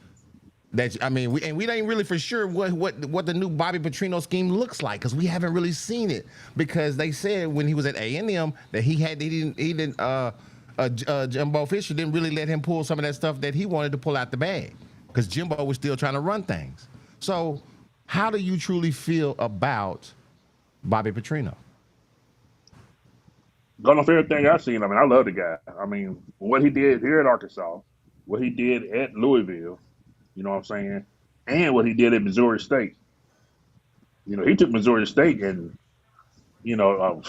That, I mean, we ain't really for sure what the new Bobby Petrino scheme looks like, because we haven't really seen it, because they said when he was at A&M that Jimbo Fisher didn't really let him pull some of that stuff that he wanted to pull out the bag, because Jimbo was still trying to run things. So how do you truly feel about Bobby Petrino? Going off everything I've seen, I mean, I love the guy. I mean, what he did here at Arkansas, what he did at Louisville, you know what I'm saying, and what he did at Missouri State. You know, he took Missouri State and, you know,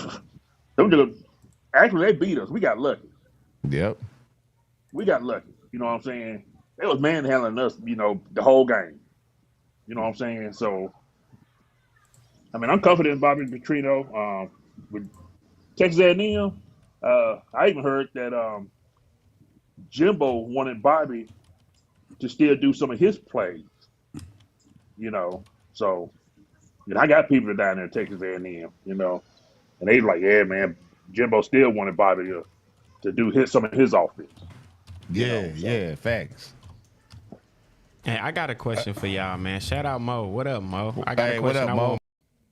actually they beat us. We got lucky. Yep. We got lucky. You know what I'm saying? They was manhandling us, you know, the whole game. You know what I'm saying? So, I mean, I'm confident in Bobby Petrino. With Texas A&M, I even heard that Jimbo wanted Bobby to still do some of his plays. You know, so you know, I got people down there in Texas A&M. You know, and they like, yeah, man, Jimbo still wanted Bobby to do some of his offense. Yeah, facts. Hey, I got a question for y'all, man. Shout out Mo. What up, Mo? I got a Hey, what question. up, Mo?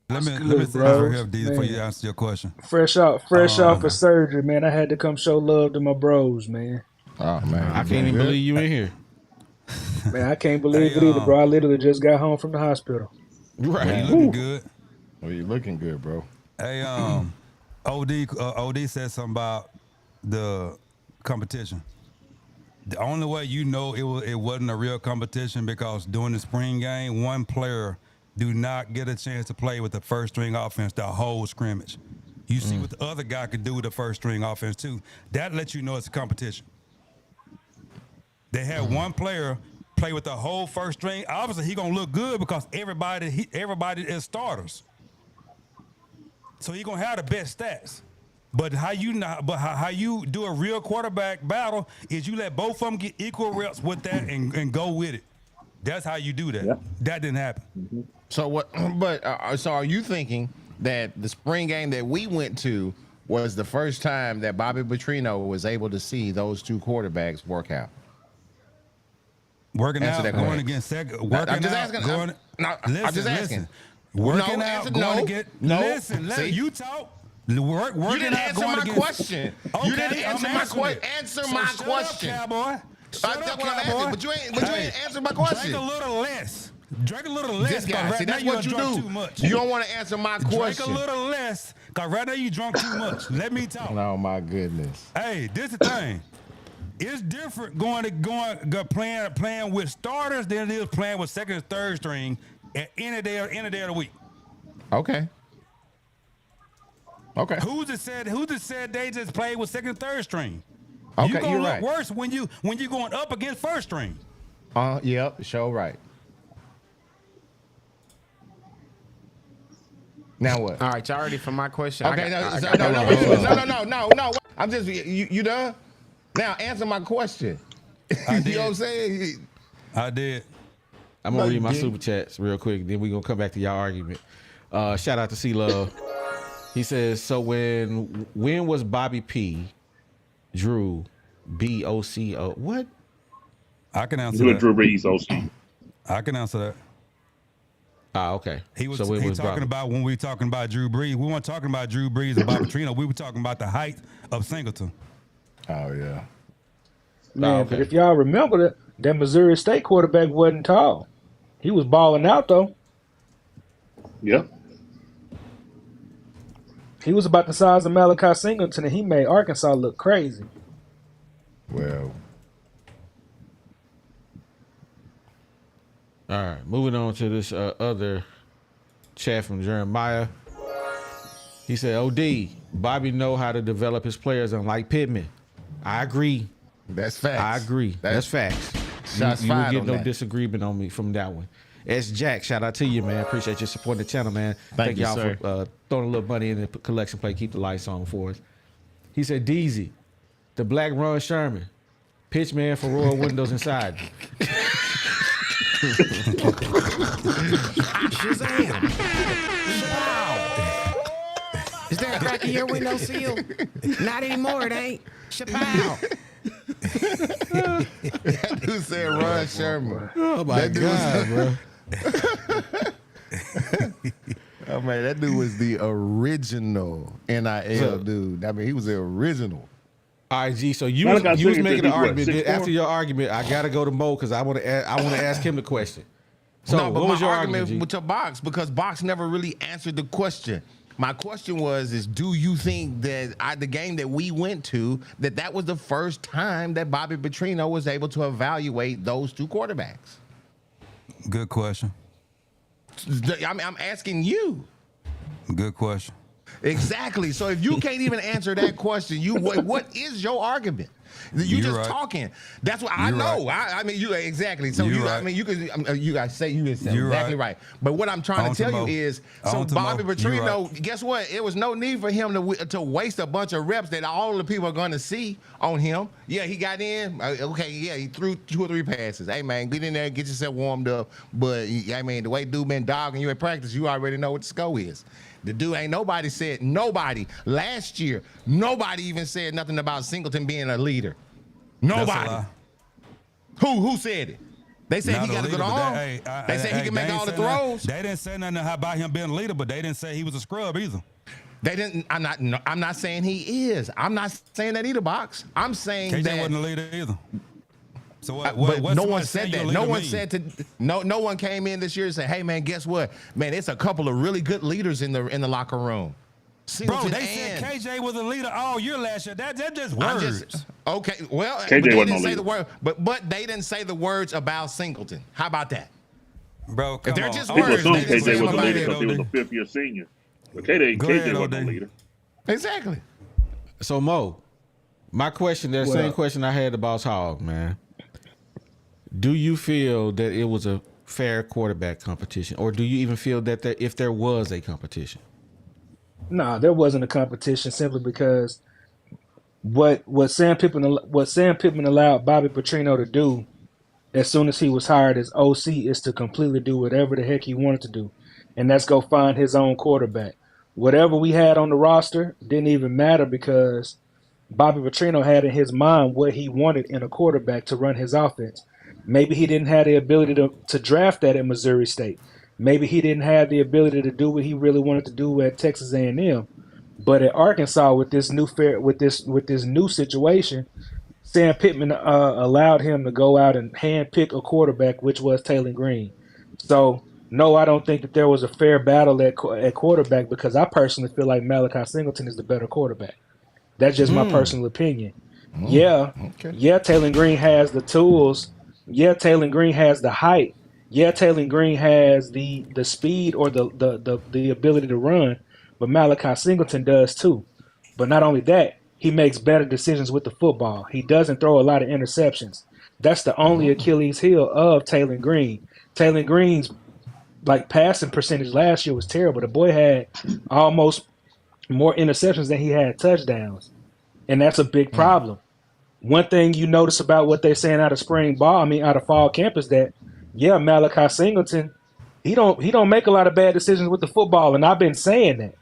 Let me good, say bro. this here, D, before you answer your question. Fresh off of surgery, man. I had to come show love to my bros, man. Oh man, I can't even believe you in here. Man, I can't believe it either, bro. I literally just got home from the hospital. Right. You looking good? Oh, you looking good, bro. Hey, OD said something about the competition. The only way you know it wasn't a real competition because during the spring game, one player do not get a chance to play with the first string offense the whole scrimmage. You see what the other guy could do with the first string offense too. That lets you know it's a competition. They had one player play with the whole first string. Obviously, he gonna look good because everybody is starters. So he gonna have the best stats. But how you do a real quarterback battle is you let both of them get equal reps with that and go with it. That's how you do that. Yeah. That didn't happen. So what? But so are you thinking that the spring game that we went to was the first time that Bobby Petrino was able to see those two quarterbacks work out? Working Answer out, that going question. against second. I'm Working just out, asking. going. I'm just asking. Working No, out, answer going no. against. No. Listen, See? let you talk. Working You didn't out, answer going my against. question. Okay, You didn't answer I'm my answering question. it. Answer So my shut question. Up, cowboy. Shut That's up, what I'm cowboy. asking. But you ain't answered my question. Drink a little less. Drink a little less. This guy, 'cause see, right now that's you what you drunk do. Too much. You don't want to answer my Drink question. a little less, cause right now you drunk too much. Let me talk. Oh my goodness. Hey, this is the thing. It's different playing with starters than it is playing with second and third string at any day of the week. Okay. Okay. Who's it said they just played with second and third string? Okay, you gonna you're look right. worse when you going up against first string. Yep. Show right. Now what? All right, y'all ready for my question? Okay, no. I'm just you done? Now answer my question. You know what I'm saying? I did. I'm gonna No, read you my didn't. super chats real quick, then we gonna come back to y'all argument. Shout out to C Love. He says, so when was Bobby P. Drew BOCO? What? I can answer Who that. Drew Brees, OC. I can answer that. Ah, okay. He was when was talking Bobby? about when we were talking about Drew Brees. We weren't talking about Drew Brees and Bobby Petrino. We were talking about the height of Singleton. Oh yeah. Man, okay. but if y'all remember that Missouri State quarterback wasn't tall. He was balling out though. Yeah. He was about the size of Malachi Singleton, and he made Arkansas look crazy. Well, All right, moving on to this other chat from Jeremiah. He said, OD, Bobby know how to develop his players unlike Pittman. I agree. that's facts. I agree. That's facts. Shots You will fired get on no that. disagreement on me from that one. S. Jack, shout out to you, man. Appreciate you supporting the channel, man. Thank you, y'all sir. for throwing a little money in the collection plate. Keep the lights on for us. He said, Deezy, the black Ron Sherman, pitch man for Royal Windows Inside. Shazam! Wow! Is there a crack in your window seal? Not anymore, it ain't. Chappelle. That dude said Ron Sherman. Oh, my That dude God, bro. Oh man, that dude was the original NIL So- dude. I mean, he was the original. All right, G. So you Malachi was Singleton making is an what, argument. Then 6'4"? after your argument, I gotta go to Mo because I want to ask him the question. So No, but what was my your argument argument, G? with your box because box never really answered the question. My question is do you think that the game that we went to, that was the first time that Bobby Petrino was able to evaluate those two quarterbacks? Good question. I'm asking you. Good question. Exactly. So if you can't even answer that question, what is your argument? You You're just right. talking. That's what I You're know. right. I mean, you exactly. So You're I right. mean, you guys say you exactly You're right. right. But what I'm trying On to to tell Mo. you is, so On to Bobby Mo. You're Petrino, right. guess what? It was no need for him to waste a bunch of reps that all the people are going to see on him. Yeah, he got in. Okay, yeah, he threw 2 or 3 passes. Hey man, get in there, and get yourself warmed up. But I mean, the way dude been dogging you in practice, you already know what the score is. The dude ain't nobody last year. Nobody even said nothing about Singleton being a leader. Nobody. That's a lie. Who said it? They said Not he a got a good leader, but arm. They said he can make ain't all the say nothing- throws. They didn't say nothing about him being a leader, but they didn't say he was a scrub either. They didn't. I'm not saying he is. I'm not saying that either, Box. I'm saying KJ that. wasn't a leader either. So But what's no one what said say that. your No leader one mean? said no one came in this year and said, "Hey man, guess what? Man, it's a couple of really good leaders in the locker room." Bro, Singleton they said KJ was a leader all year last year. That's just words. Okay. Well, KJ but they wasn't didn't no say leader. the word. But they didn't say the words about Singleton. How about that? Bro, come they're on. just People words, assumed they didn't say KJ was a nobody leader because he was a 5th-year senior. But KJ Go ahead, wasn't a OD. leader. Exactly. So Mo, my question, that same question I had to Boss Hog, man. Do you feel that it was a fair quarterback competition, or do you even feel that if there was a competition? Nah, there wasn't a competition simply because what Sam Pittman allowed Bobby Petrino to do as soon as he was hired as OC is to completely do whatever the heck he wanted to do, and that's go find his own quarterback. Whatever we had on the roster didn't even matter because Bobby Petrino had in his mind what he wanted in a quarterback to run his offense. Maybe he didn't have the ability to draft that at Missouri State. Maybe he didn't have the ability to do what he really wanted to do at Texas A&M. But at Arkansas, with this new situation, Sam Pittman allowed him to go out and handpick a quarterback, which was Taylor Green. So no, I don't think that there was a fair battle at quarterback because I personally feel like Malachi Singleton is the better quarterback. That's just my personal opinion. Yeah, Taylor Green has the tools. Yeah, Taylor Green has the height. Yeah, Taylor Green has the speed or the ability to run, but Malachi Singleton does too. But not only that, he makes better decisions with the football. He doesn't throw a lot of interceptions. That's the only Achilles heel of Taylor Green. Taylor Green's passing percentage last year was terrible. The boy had almost more interceptions than he had touchdowns, and that's a big problem. One thing you notice about what they're saying out of fall camp is that, yeah, Malachi Singleton, he don't make a lot of bad decisions with the football, and I've been saying that.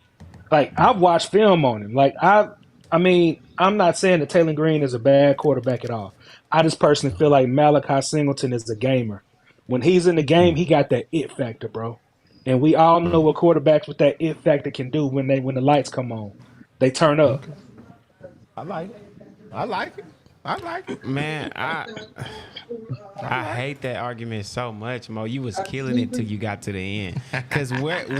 Like, I've watched film on him. Like, I'm not saying that Taylor Green is a bad quarterback at all. I just personally feel like Malachi Singleton is a gamer. When he's in the game, he got that it factor, bro. And we all know what quarterbacks with that it factor can do when the lights come on. They turn up. I like it. Man, I hate that argument so much, Mo. You was killing it till you got to the end. Cause what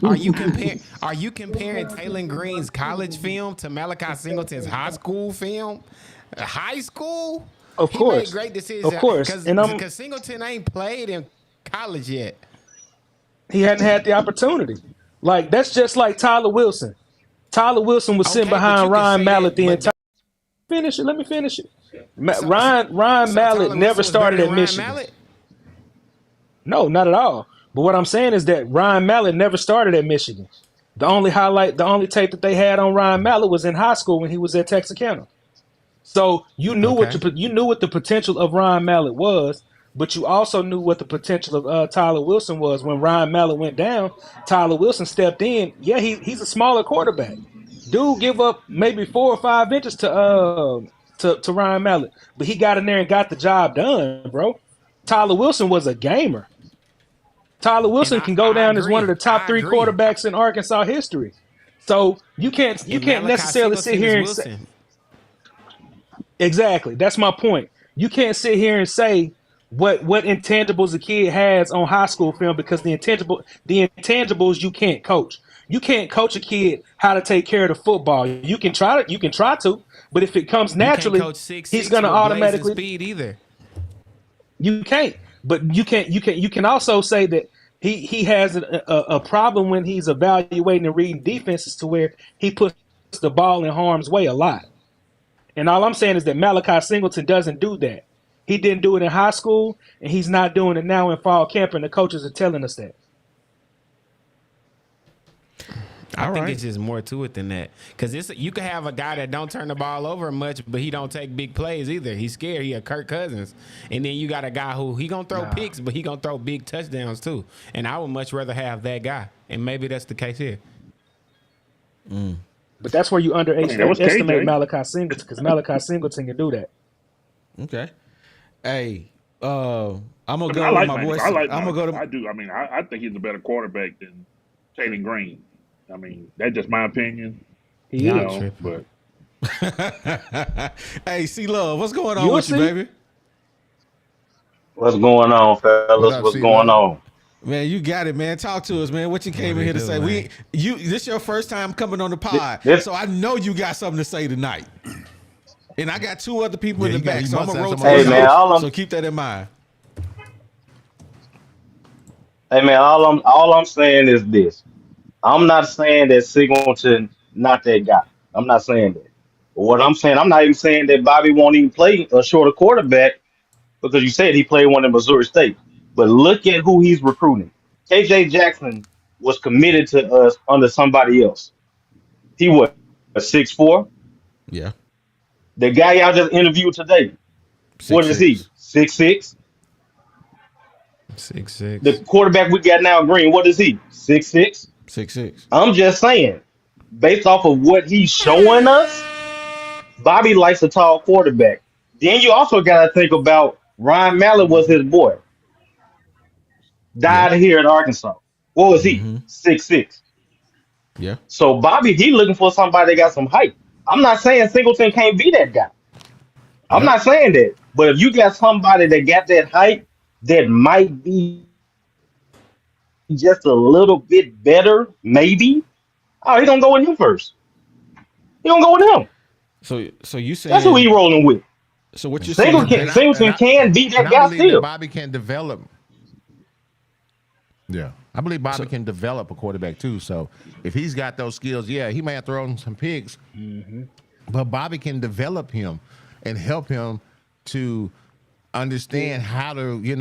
are you comparing? Are you comparing Taylor Green's college film to Malachi Singleton's high school film? High school? Of He course. made great decisions. Of course. Because Singleton ain't played in college yet. He hadn't had the opportunity. Like, that's just like Tyler Wilson. Tyler Wilson was sitting Okay, but you behind can Ryan say Mallett that, the but entire. Finish it. Let me finish it. So Ryan Tyler Mallett Wilson never was started better at than Ryan Michigan. Mallett? No, not at all. But what I'm saying is that Ryan Mallett never started at Michigan. The only tape that they had on Ryan Mallett was in high school when he was at Texarkana. So you knew what the potential of Ryan Mallett was, but you also knew what the potential of Tyler Wilson was. When Ryan Mallett went down, Tyler Wilson stepped in. Yeah, he's a smaller quarterback. Dude give up maybe 4 or 5 inches to Ryan Mallett, but he got in there and got the job done, bro. Tyler Wilson was a gamer. Tyler Wilson can go down as one of the top 3 quarterbacks in Arkansas history. So you can't necessarily sit here and say, exactly. That's my point. You can't sit here and say what intangibles a kid has on high school film because the intangibles you can't coach. You can't coach a kid how to take care of the football. You can try to, but if it comes You can't naturally, coach 6'6" he's gonna with blazing automatically. speed either. You can't. But you can also say that he has a problem when he's evaluating and reading defenses to where he puts the ball in harm's way a lot. And all I'm saying is that Malachi Singleton doesn't do that. He didn't do it in high school, and he's not doing it now in fall camp, and the coaches are telling us that. I think it's just more to it than that. Because you can have a guy that don't turn the ball over much, but he don't take big plays either. He's scared. He a Kirk Cousins. And then you got a guy who he going to throw picks, but he going to throw big touchdowns too. And I would much rather have that guy. And maybe that's the case here. But that's where you that was underestimate KJ. Malachi Singleton, because Malachi Singleton can do that. Okay. Hey, I'm gonna go I like with my Max. boy. I like I'm gonna Max. go to. I do. I mean, I think he's a better quarterback than Taylor Green. I mean, that's just my opinion. He You is. know, but Hey, C Love, what's going on You'll with you, see. baby? What's going on, fellas? What up, What's C-Love? going on? Man, you got it, man. Talk to us, man. What you came in here to say? man? This your first time coming on the pod, This- so I know you got something to say tonight. And I got two other people in Yeah, the you got- back, you so I'm must gonna have rotate. somebody Hey, man, out. all I'm- So keep that in mind. Hey man, all I'm saying is this. I'm not saying that Singleton not that guy. I'm not saying that. But what I'm saying, I'm not even saying that Bobby won't even play a shorter quarterback because you said he played one in Missouri State. But look at who he's recruiting. KJ Jackson was committed to us under somebody else. He was a 6'4". Yeah. The guy y'all just interviewed today, what is he? 6'6". 6'6". The quarterback we got now, Green, what is he? 6'6". 6'6". I'm just saying, based off of what he's showing us, Bobby likes a tall quarterback. Then you also got to think about Ryan Mallett was his boy. Died here in Arkansas. What was he? 6'6". Yeah. So Bobby, he looking for somebody that got some height. I'm not saying Singleton can't be that guy. I'm not saying that. But if you got somebody that got that height that might be just a little bit better, maybe, oh, he gonna go with him first. He gonna go with him. So you saying That's who he rolling with. So what you're saying? Singleton can be that I guy believe that still. Bobby can develop. Yeah, I believe Bobby can develop a quarterback too. So if he's got those skills, yeah, he may have thrown some picks, but Bobby can develop him and help him to understand how to, read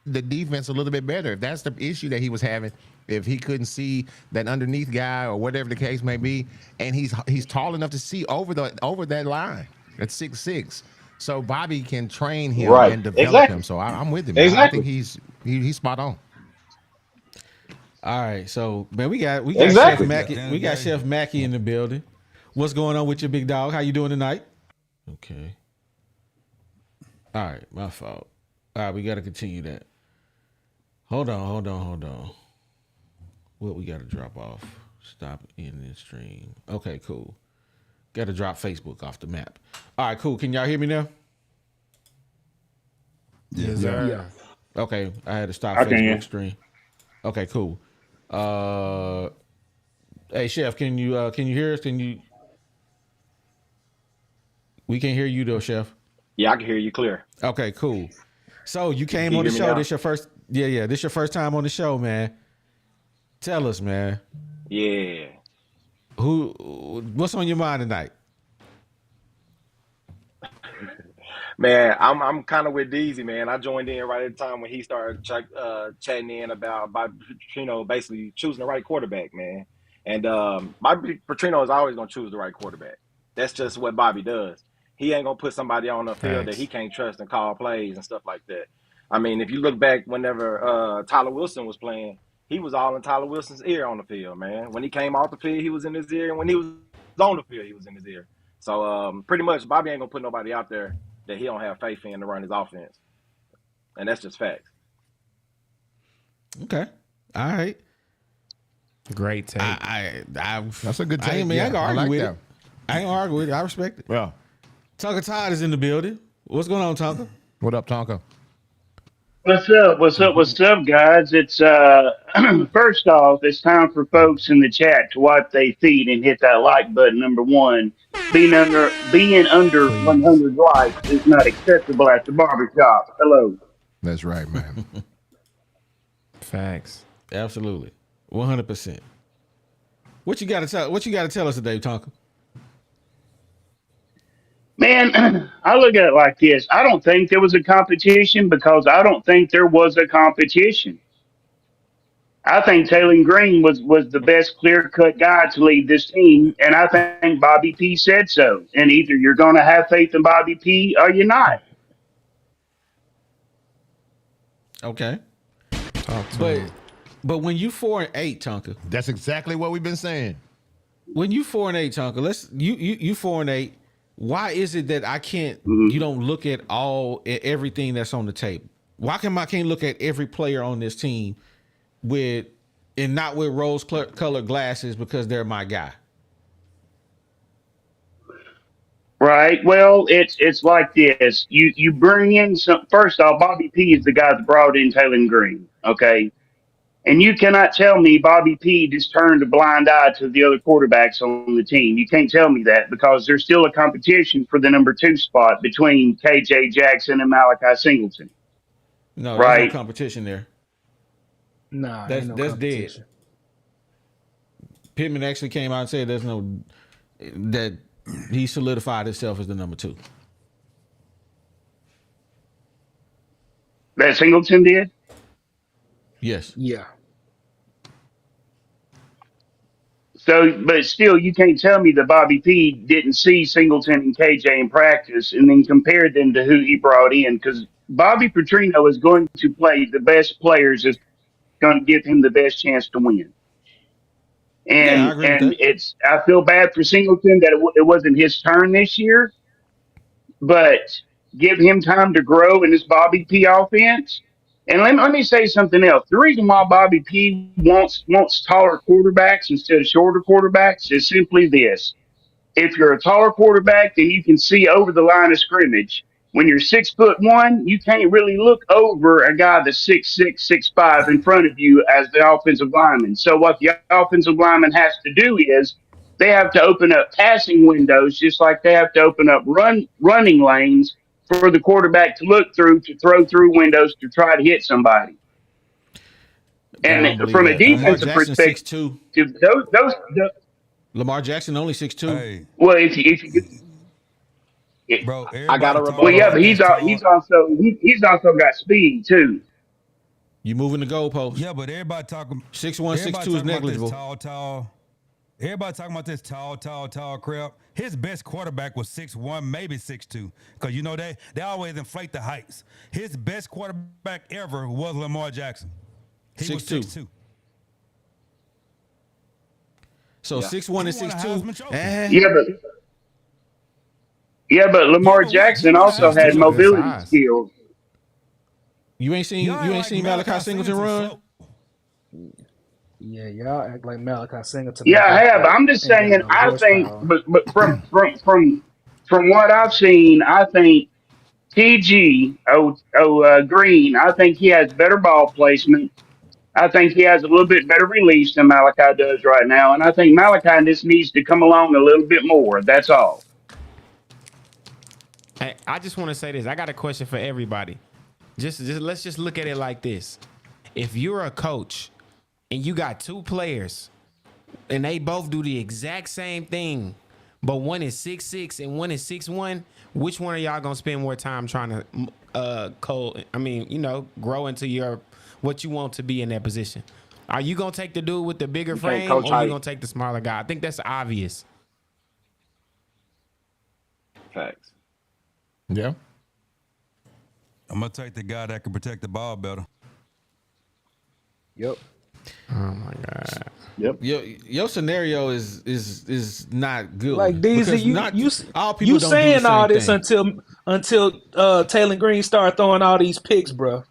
the defense a little bit better. If that's the issue that he was having, if he couldn't see that underneath guy or whatever the case may be, and he's tall enough to see over that line at 6'6". So Bobby can train him Right. and develop Exactly. him. So I'm with him. Exactly. I think he's spot on. All right, so man, we got Exactly. Chef Mackey. We got Chef Mackey in the building. What's going on with your big dog? How you doing tonight? Okay. All right, my fault. All right, we got to continue that. Hold on. What we got to drop off? Stop in this stream. Okay, cool. Got to drop Facebook off the map. All right, cool. Can y'all hear me now? Yes, sir. Okay, I had to stop I can Facebook hear. stream. Okay, cool. Hey, Chef, can you hear us? We can hear you though, Chef. Yeah, I can hear you clear. Okay, cool. So you came Can you on the hear me show. now? This your first? Yeah. This your first time on the show, man. Tell us, man. Yeah. What's on your mind tonight? Man, I'm kind of with Deezy, man. I joined in right at the time when he started chatting in about basically choosing the right quarterback, man. And Bobby Petrino is always going to choose the right quarterback. That's just what Bobby does. He ain't going to put somebody on the field that he can't trust and call plays and stuff like that. I mean, if you look back whenever Tyler Wilson was playing, he was all in Tyler Wilson's ear on the field, man. When he came off the field, he was in his ear. And when he was on the field, he was in his ear. So pretty much Bobby ain't going to put nobody out there that he don't have faith in to run his offense. And that's just facts. Okay. All right. Great take. That's a good take. I ain't Yeah, gonna I argue like with that. it. I ain't gonna argue with it. I respect it. Well, Tonka Todd is in the building. What's going on, Tonka? what up, Tonka? What's up? What's up? What's up, guys? It's first off, it's time for folks in the chat to wipe their feet and hit that like button. Number one, being under Please. 100 likes is not acceptable at the barbershop. Hello. That's right, man. Facts. Absolutely, 100%. What you got to tell? What you got to tell us today, Tonka? Man, I look at it like this. I don't think there was a competition because I don't think there was a competition. I think Taylor Green was the best clear cut guy to lead this team, and I think Bobby P said so. And either you're going to have faith in Bobby P or you're not. Okay, Talk to but him. when you 4-8, Tonka, That's exactly what we've been saying. when you 4-8, Tonka, you 4-8. Why is it that I can't? Mhm. You don't look at everything that's on the table. Why I can't look at every player on this team with and not with rose colored glasses because they're my guy? Right. Well, it's like this. You bring in some. First off, Bobby P is the guy that brought in Taylor Green. Okay. And you cannot tell me Bobby P just turned a blind eye to the other quarterbacks on the team. You can't tell me that because there's still a competition for the number 2 spot between KJ Jackson and Malachi Singleton. No, there's no Right. competition there. Nah, That's ain't no dead. competition. Pittman actually came out and said that he solidified himself as the number 2. That Singleton did? Yes. Yeah. So, but still, you can't tell me that Bobby P didn't see Singleton and KJ in practice and then compared them to who he brought in because Bobby Petrino is going to play the best players that's going to give him the best chance to win. Yeah, I And agree with that. I feel bad for Singleton that it wasn't his turn this year, but give him time to grow in this Bobby P offense. And let me say something else. The reason why Bobby P wants taller quarterbacks instead of shorter quarterbacks is simply this. If you're a taller quarterback, then you can see over the line of scrimmage. When you're 6'1", you can't really look over a guy that's 6'6", 6'5" in front of you as the offensive lineman. So what the offensive lineman has to do is they have to open up passing windows just like they have to open up running lanes for the quarterback to look through to throw through windows to try to hit somebody. I don't And believe from a that. Lamar defensive Jackson perspective, 6'2". those Lamar Jackson only 6'2". Hey, well, if bro, I got everybody a well, talking yeah, rebuttal. about but this tall. he's also got speed too. You moving the goalpost. Yeah, but everybody talking. 6'1", 6'2" is Everybody talking about negligible. this tall. Everybody talking about this tall crap. His best quarterback was 6'1", maybe 6'2", because you know they always inflate the heights. His best quarterback ever was Lamar Jackson. He was 6'2". 6'2". So Yeah. 6'1" and He won a Heisman 6'2". Trophy. Yeah, but Lamar Jackson won a also had 6'2" Heisman is a good mobility size. skills. You ain't seen Y'all like Malachi Singleton run? slow. Yeah, y'all act like Malachi Singleton Yeah, I have. I'm just ain't got saying. no I think, horsepower. but from what I've seen, I think Green. I think he has better ball placement. I think he has a little bit better release than Malachi does right now, and I think Malachi just needs to come along a little bit more. That's all. Hey, I just want to say this. I got a question for everybody. Just let's just look at it like this. If you're a coach and you got 2 players and they both do the exact same thing, but one is 6'6" and one is 6'1", which one of y'all gonna spend more time trying to grow into your what you want to be in that position? Are you gonna take the dude with the bigger You can't frame, coach or you height. gonna take the smaller guy? I think that's obvious. Facts. Yeah. I'm gonna take the guy that can protect the ball better. Yep. Oh my god. Your scenario is not good. Like DZ, because you not you all people you don't saying do the all same this thing. until Taylor Green start throwing all these picks, bro.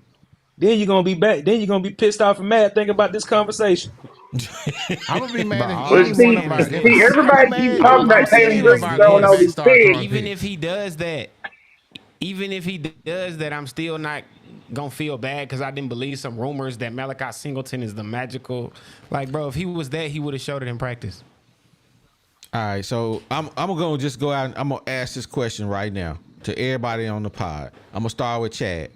Then you're gonna be back. Then you're gonna be pissed off and mad thinking about this conversation. I'm gonna be mad Bro, at all Well, I'm anyone saying see, is about see, this. everybody keeps talking I'm about Taylor saying is Green throwing all this. these start throwing picks. Even picks. if he does that, even if he does that, I'm still not gonna feel bad because I didn't believe some rumors that Malachi Singleton is the magical. Like, bro, if he was that, he would have showed it in practice. All right, so I'm gonna just go out and I'm gonna ask this question right now to everybody on the pod. I'm gonna start with Chad.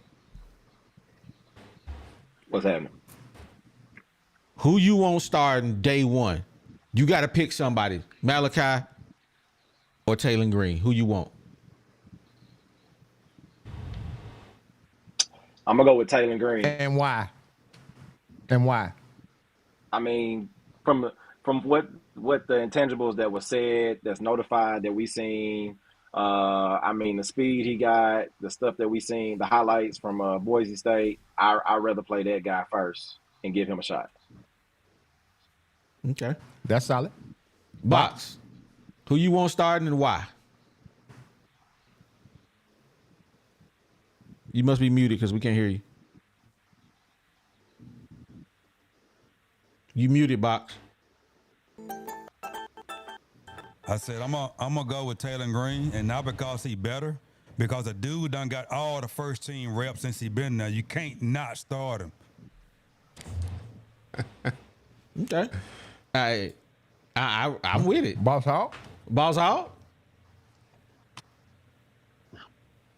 What's happening? Who you want starting day one? You got to pick somebody, Malachi or Taylor Green. Who you want? I'm gonna go with Taylor Green. And why? And why? I mean, from what the intangibles that was said, that's notified, that we seen. I mean, the speed he got, the stuff that we seen, the highlights from Boise State. I'd rather play that guy first and give him a shot. Okay. That's solid. Box. Who you want starting and why? You must be muted because we can't hear you. You muted, Box. I said I'm gonna go with Taylor Green, and not because he better, because the dude done got all the first team reps since he been there. You can't not start him. Okay. I'm with it. Boss Hog? Balls out.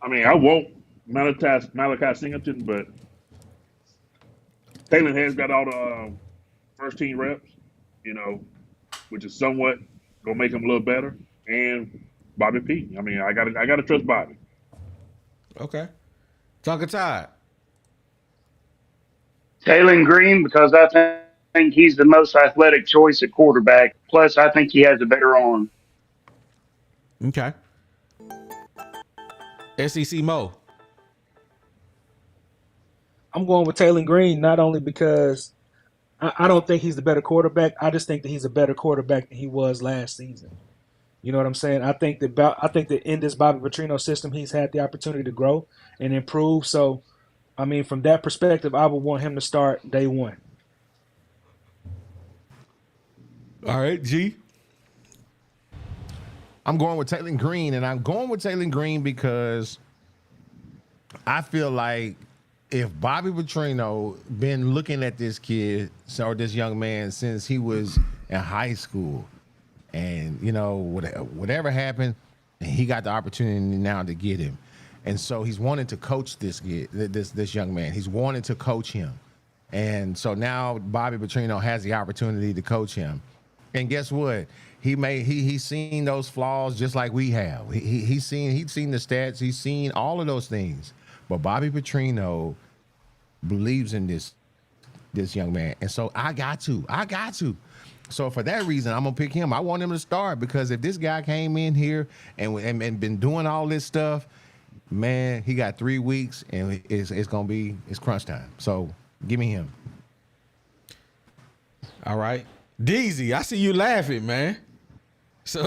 I mean, I won't Malachi Singleton, but Taylor has got all the first team reps, which is somewhat gonna make him a little better. And Bobby P. I mean, I gotta trust Bobby. Okay. Tonka Tide. Taylor Green, because I think he's the most athletic choice at quarterback. Plus, I think he has a better arm. Okay. SEC Mo. I'm going with Taylor Green, not only because I don't think he's the better quarterback. I just think that he's a better quarterback than he was last season. You know what I'm saying? I think that in this Bobby Petrino system, he's had the opportunity to grow and improve. So, I mean, from that perspective, I would want him to start day one. All right, G. I'm going with Taylor Green, and I'm going with Taylor Green because I feel like if Bobby Petrino been looking at this kid or this young man since he was in high school, and whatever happened, and he got the opportunity now to get him, and so he's wanting to coach this kid, this young man. He's wanting to coach him, and so now Bobby Petrino has the opportunity to coach him, and guess what? He's seen those flaws just like we have. He's seen the stats. He's seen all of those things. But Bobby Petrino believes in this young man, and so I got to. So for that reason, I'm gonna pick him. I want him to start because if this guy came in here and been doing all this stuff, man, he got 3 weeks and it's crunch time. So give me him. All right. Deezy, I see you laughing, man. So,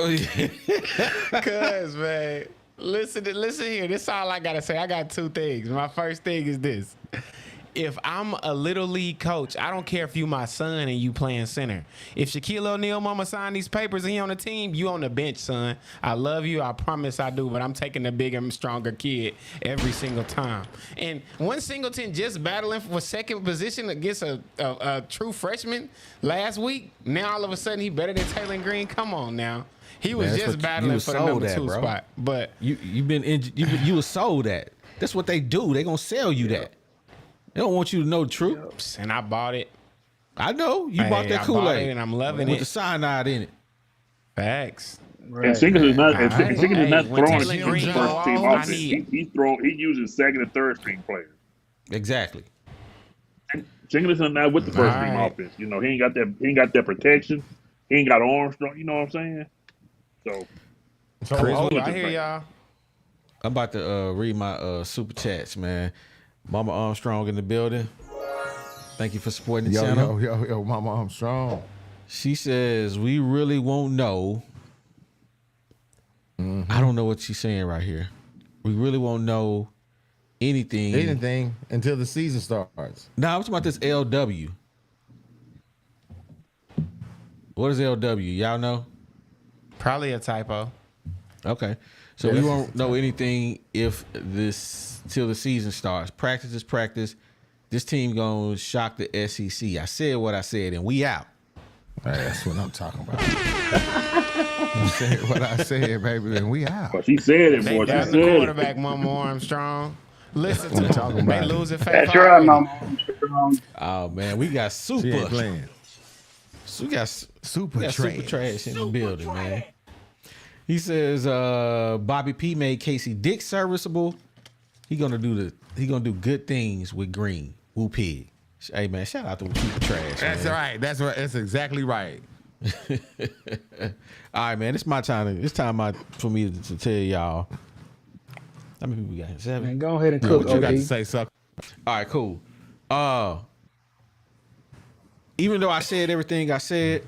Cuz, man, listen here. This is all I got to say. I got two things. My first thing is this. If I'm a little league coach, I don't care if you my son and you playing center. If Shaquille O'Neal mama signed these papers and he on the team, you on the bench, son. I love you. I promise I do. But I'm taking the bigger and stronger kid every single time. And one Singleton just battling for second position against a true freshman last week. Now all of a sudden he better than Taylor Green. Come on now. He was just battling for the number 2 spot. But you've been injured. You was sold that. That's what they do. They gonna sell you that. They don't want you to know the truth. And I bought it. I know. You bought that Kool-Aid. And I'm loving with it. the cyanide in it. Facts. And Singleton's not When throwing Taylor his Green first team I offense. need- He uses second and third string players. Exactly. Singleton's not with the first team Alright. offense. He ain't got that. He ain't got that protection. He ain't got Armstrong. You know what I'm saying? So I hear y'all. I'm about to read my super chats, man. Mama Armstrong in the building. Thank you for supporting the channel. Yo, Mama Armstrong. She says, we really won't know. I don't know what she's saying right here. We really won't know anything until the season starts. No, I'm talking about this LW. What is LW? Y'all know? Probably a typo. Okay. So we won't know anything if this till the season starts. Practice is practice. This team gonna shock the SEC. I said what I said, and we out. Hey, that's what I'm talking about. I said what I said, baby, and we out. But she said it, They boy. She got said the it. quarterback, Mama Armstrong. Listen to talking them. They about it. losing faith That's right, already. Mama Armstrong. Oh man, we got She ain't super. playing. We got Super trash in the building, man. He says Bobby P made Casey Dick serviceable. He gonna do good things with Green. Woo pig. Hey man, shout out to Super Trash. That's man. right. That's right. That's exactly right. All right, man. It's my time. It's time for me to tell y'all. How many people we got? 7. Man, go ahead and What cook, you got to OD. say, sucker? All right, cool. Even though I said everything I said,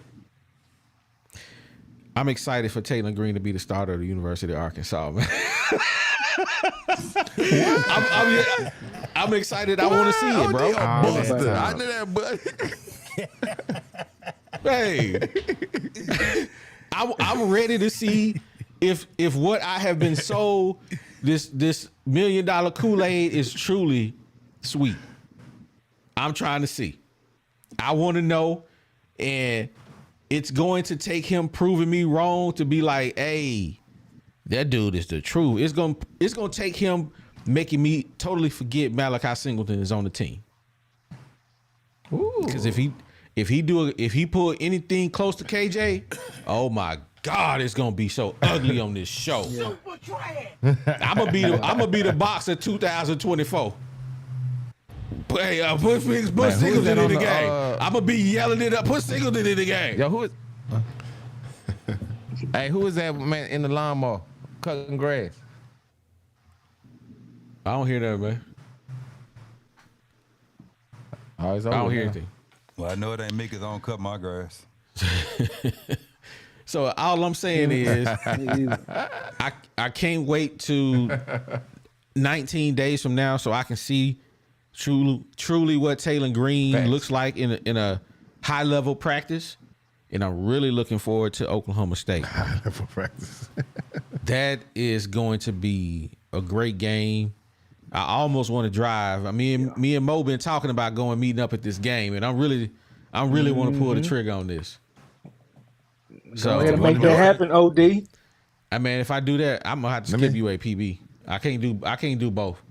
I'm excited for Taylor Green to be the starter of the University of Arkansas, man. I'm excited. I want to see it, bro. Buster. I knew that, but Hey, I'm ready to see if what I have been sold, this $1 million Kool-Aid is truly sweet. I'm trying to see. I want to know, and it's going to take him proving me wrong to be like, hey, that dude is the truth. It's gonna take him making me totally forget Malachi Singleton is on the team. Because if he pull anything close to KJ, oh my God, it's gonna be so ugly on this show. I'm gonna be the boxer 2024. Hey, put Singleton in the game. I'm gonna be yelling it up. Put Singleton in the game. yo, who is? Hey, who is that man in the lawnmower cutting grass? I don't hear that, man. Oh, it's I don't over hear now. anything. Well, I know it ain't me because I don't cut my grass. So all I'm saying is, I can't wait to 19 days from now so I can see truly what Taylor Green Facts. looks like in a high level practice, and I'm really looking forward to Oklahoma State. For practice. That is going to be a great game. I almost want to drive. Me and Mo been talking about meeting up at this game, and I really want to pull the trigger on this. So Go ahead and make that happen, OD. I mean, if I do that, I'm gonna have to skip UAPB. I can't do both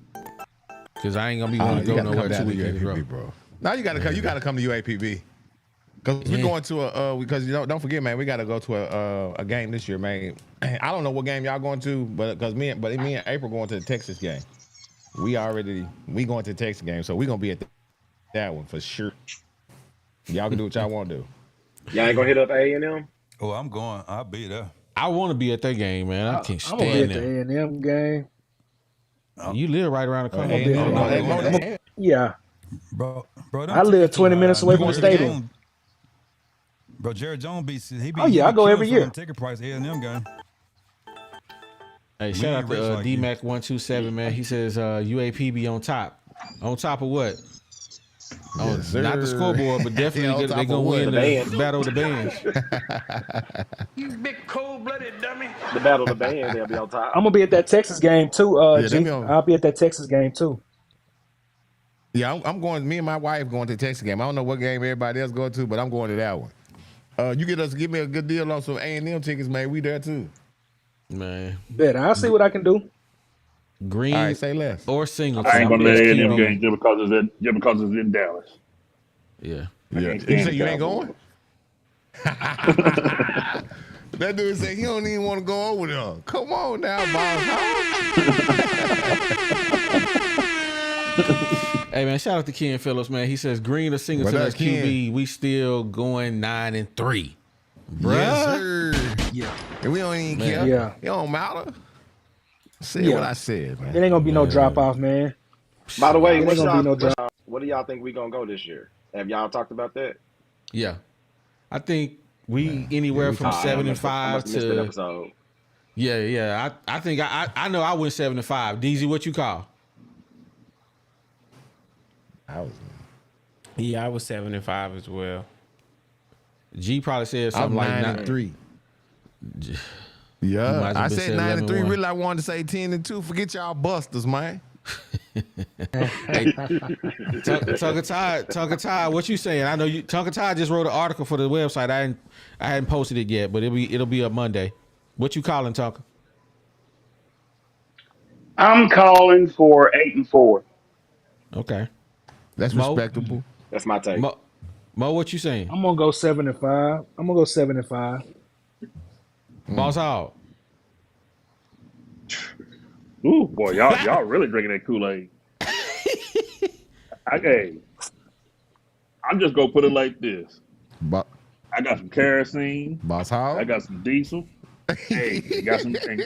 because I ain't gonna be going to go nowhere 2 weekends in a row. bro. Now you gotta come. You gotta come to UAPB because we're going to because don't forget, man. We gotta go to a game this year, man. I don't know what game y'all going to, but because me and April going to the Texas game. We going to the Texas game, so we gonna be at that one for sure. Y'all can do what y'all want to do. Y'all ain't gonna hit up A&M? Oh, I'm going. I'll be there. I want to be at that game, man. I can't I'm gonna be stand at the it. A&M game. You live right around the corner. Yeah, Bro, I live 20 minutes away from the stadium. Bro, Jared Jones be Oh, yeah, I go every killing year. Ticket price A&M game. Hey, shout out rich to like you. DMAC127, man. He says UAPB on top. On top of what? Yes, Not the sir. scoreboard, but Yeah, definitely on top they of gonna what? win The band. the battle of the bands. You big cold-blooded dummy. The battle of the band, they'll be on top. I'm gonna be at that Texas game too. Yeah, they G. be on- I'll be at that Texas game too. Yeah, I'm going. Me and my wife going to the Texas game. I don't know what game everybody else going to, but I'm going to that one. You give me a good deal on some A&M tickets, man. We there too. Man, Bet I'll see what I can do. Green All right, say less. or Singleton. I ain't gonna I'm let just A&M QB. game just because it's in Dallas. Yeah. Yeah. Can't You stand say you ain't Cowboys. going? That dude said he don't even want to go over there. Come on now, boss. Hey man, shout out to Ken Phillips, man. He says Green or Singleton What up, as QB. Ken? We still going 9-3. Bruh. Yes, sir. Yeah. And we don't even care. Yeah. It don't matter. Say Yeah. what I said, man. It ain't gonna be no drop off, man. By the way, It ain't what's gonna be no y'all, drop. what do y'all think we gonna go this year? Have y'all talked about that? Yeah. I think we anywhere from 7 and 5 missed an to episode. yeah. I think I know I went 7 and 5. DZ, what you call? Yeah, I was 7 and 5 as well. G probably said I'm something like 9-3. Yeah, might as well I been said said 9 and 3. 11-1. Really, I wanted to say 10 and 2. Forget y'all busters, man. Tonka Ty, what you saying? I know you. Tonka Ty just wrote an article for the website. I hadn't posted it yet, but it'll be up Monday. What you calling, Tonka? I'm calling for 8-4. Okay, That's Mo? respectable. That's my take. Mo, what you saying? I'm gonna go 7-5. I'm gonna go 7-5. Boss Hog. Ooh, boy, y'all really drinking that Kool-Aid. Hey, I'm just gonna put it like this. Bo- I got some kerosene. Boss I Hog. got some diesel. Hey, you got some, and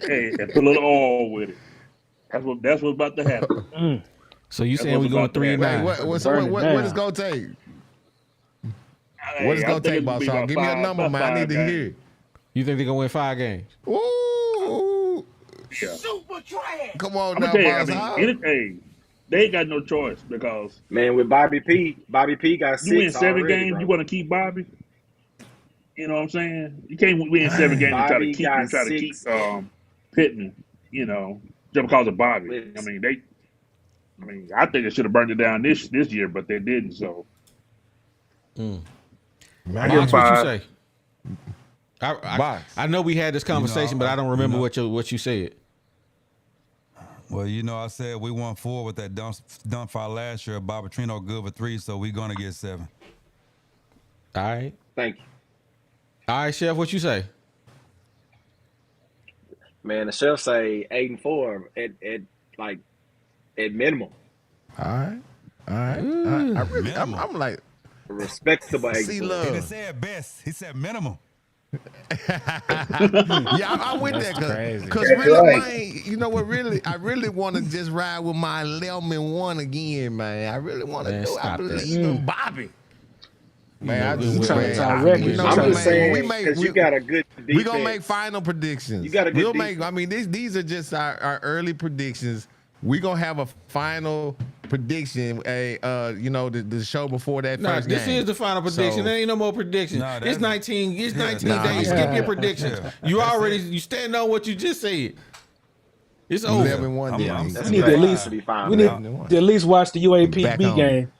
put a little oil with it. That's what's about to happen. So you That's saying we what's going about to happen. 3-9? What is going to take? Hey, What is I going to think take, it's Boss be Hog? about Give me a five- number, about man. I need five to games. hear it. You think they're gonna win 5 games? Ooh. Yeah. Come on I'm now, gonna tell you. Boss Hog. Hey, they ain't got no choice because Man, with Bobby P got you win 6 7 already, games. You bro. want to keep Bobby. You know what I'm saying? You can't win 7 games and Bobby got try to keep 6. Pittman. You know, just because of Bobby. I Listen, mean, I think they should have burned it down this year, but they didn't. So I give them Box, what you 5. say? Box. I know we had this conversation, but I don't remember what you said. Well, I said we won 4 with that dump fire last year. Bobby Trino good with 3, so we're gonna get 7. All right. thank you. All right, Chef, what you say? Man, the chef say 8-4 at minimum. All right. I'm like, A respectable 8-4. see He love. didn't say it best. He said minimum. Yeah, I'm with that crazy. because That's really, right. man, you know what? Really, I really want to just ride with my 11-1 again, man. I really want to Man, do. I stop that. believe in Bobby. Man, I You just know, man, Ty I- record. you know I'm what, just man? When saying we because you got a good defense. we gonna make final predictions. You got a good We'll defense. make. I mean, these are just our early predictions. We gonna have a final prediction. The show before that No, first this game. is the final prediction. So- there ain't no more predictions. Nah, It's that's- 19. It's 19 nah, days. yeah. Skip your predictions. Yeah. You That's already it. you stand on what you just said. It's over. 11-1. I'm- then. I'm- That's We need to at great. least To be fine, we man. need to at least watch the Back UAPB home. game.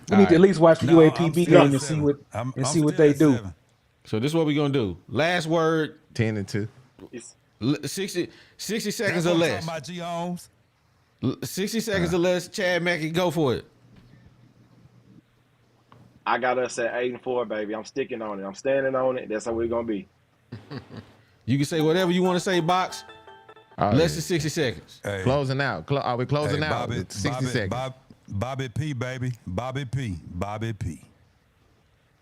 We need to at Alright. least watch the No, I'm UAPB still game at and see 7. what I'm see still what they at do. 7. So this is what we gonna do. Last word. 10-2. 60 seconds That's or what I'm less. talking about, G. Holmes. 60 seconds or less. Chad Mackey, go for it. I got us at 8-4, baby. I'm sticking on it. I'm standing on it. That's how we're gonna be. You can say whatever you want to say, Box. Oh, Less yeah. than 60 seconds. Hey, Closing out. Are we closing hey, out? Bobby, 60 Bobby, seconds. Bobby P, baby. Bobby P. Bobby P.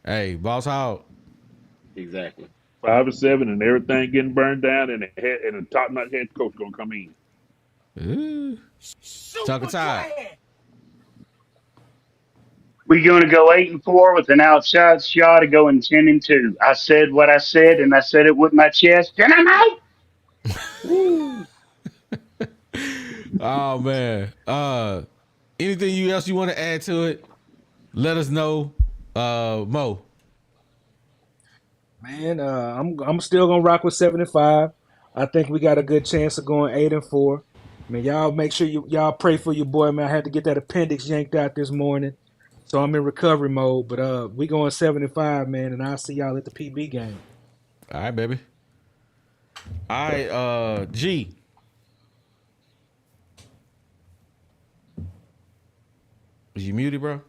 Hey, Boss Hog. Exactly. 5-7, and everything getting burned down, and the top notch head coach gonna come in. Ooh. Tucker Tide. We're going to go 8-4 with an outside shot of going 10-2. I said what I said, and I said it with my chest, and I'm out. Oh man. Anything else you want to add to it? Let us know. Mo. Man, I'm still gonna rock with 7-5. I think we got a good chance of going 8-4. I mean, y'all make sure y'all pray for your boy, man. I had to get that appendix yanked out this morning, so I'm in recovery mode. But we going 7-5, man, and I'll see y'all at the PB game. All right, baby. All right, G. Is you muted, bro?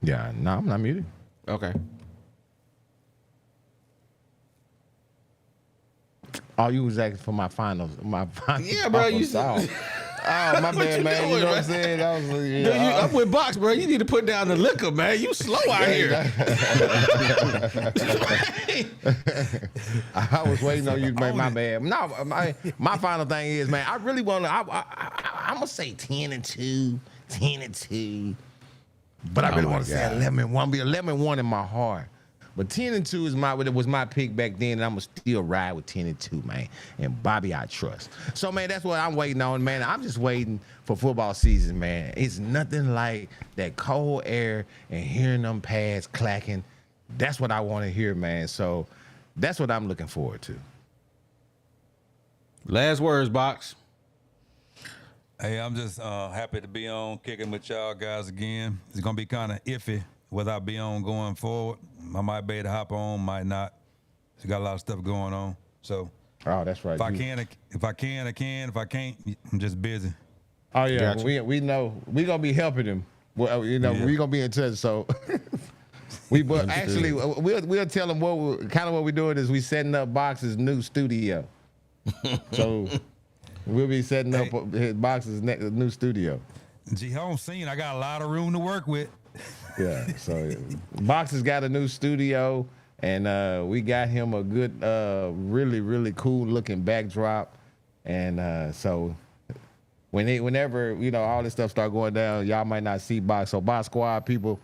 Yeah, no, I'm not muted. Okay. Oh, you was asking for my finals. Yeah, bro, you said. Oh, my What bad, you man. doing, You know what man? I'm saying? That was, Dude, I'm with Box, bro. You need to put down the liquor, man. You slow out here. I was waiting on you to make my bad. No, my final thing is, man, I really want to. I'm gonna say 10-2, 10-2, but I really want to say 11-1. Be 11-1 in my heart. But 10-2 was my pick back then, and I'm gonna still ride with 10-2, man. And Bobby, I trust. So, man, that's what I'm waiting on, man. I'm just waiting for football season, man. It's nothing like that cold air and hearing them pads clacking. That's what I want to hear, man. So that's what I'm looking forward to. Last words, Box. Hey, I'm just happy to be on kicking with y'all guys again. It's gonna be kind of iffy whether I be on going forward. I might be able to hop on, might not. It's got a lot of stuff going on. So Oh, that's right. if I can, I can. If I can't, I'm just busy. Oh yeah, Gotcha. we know we gonna be helping him. Well, we gonna be in touch. So but actually we'll tell him what we're doing is we setting up Box's new studio. So we'll be setting up his Box's new studio. Gee, home scene. I got a lot of room to work with. Yeah. So Box has got a new studio, and we got him a good, really really cool looking backdrop, and so. Whenever all this stuff start going down, y'all might not see Box. So Box Squad people,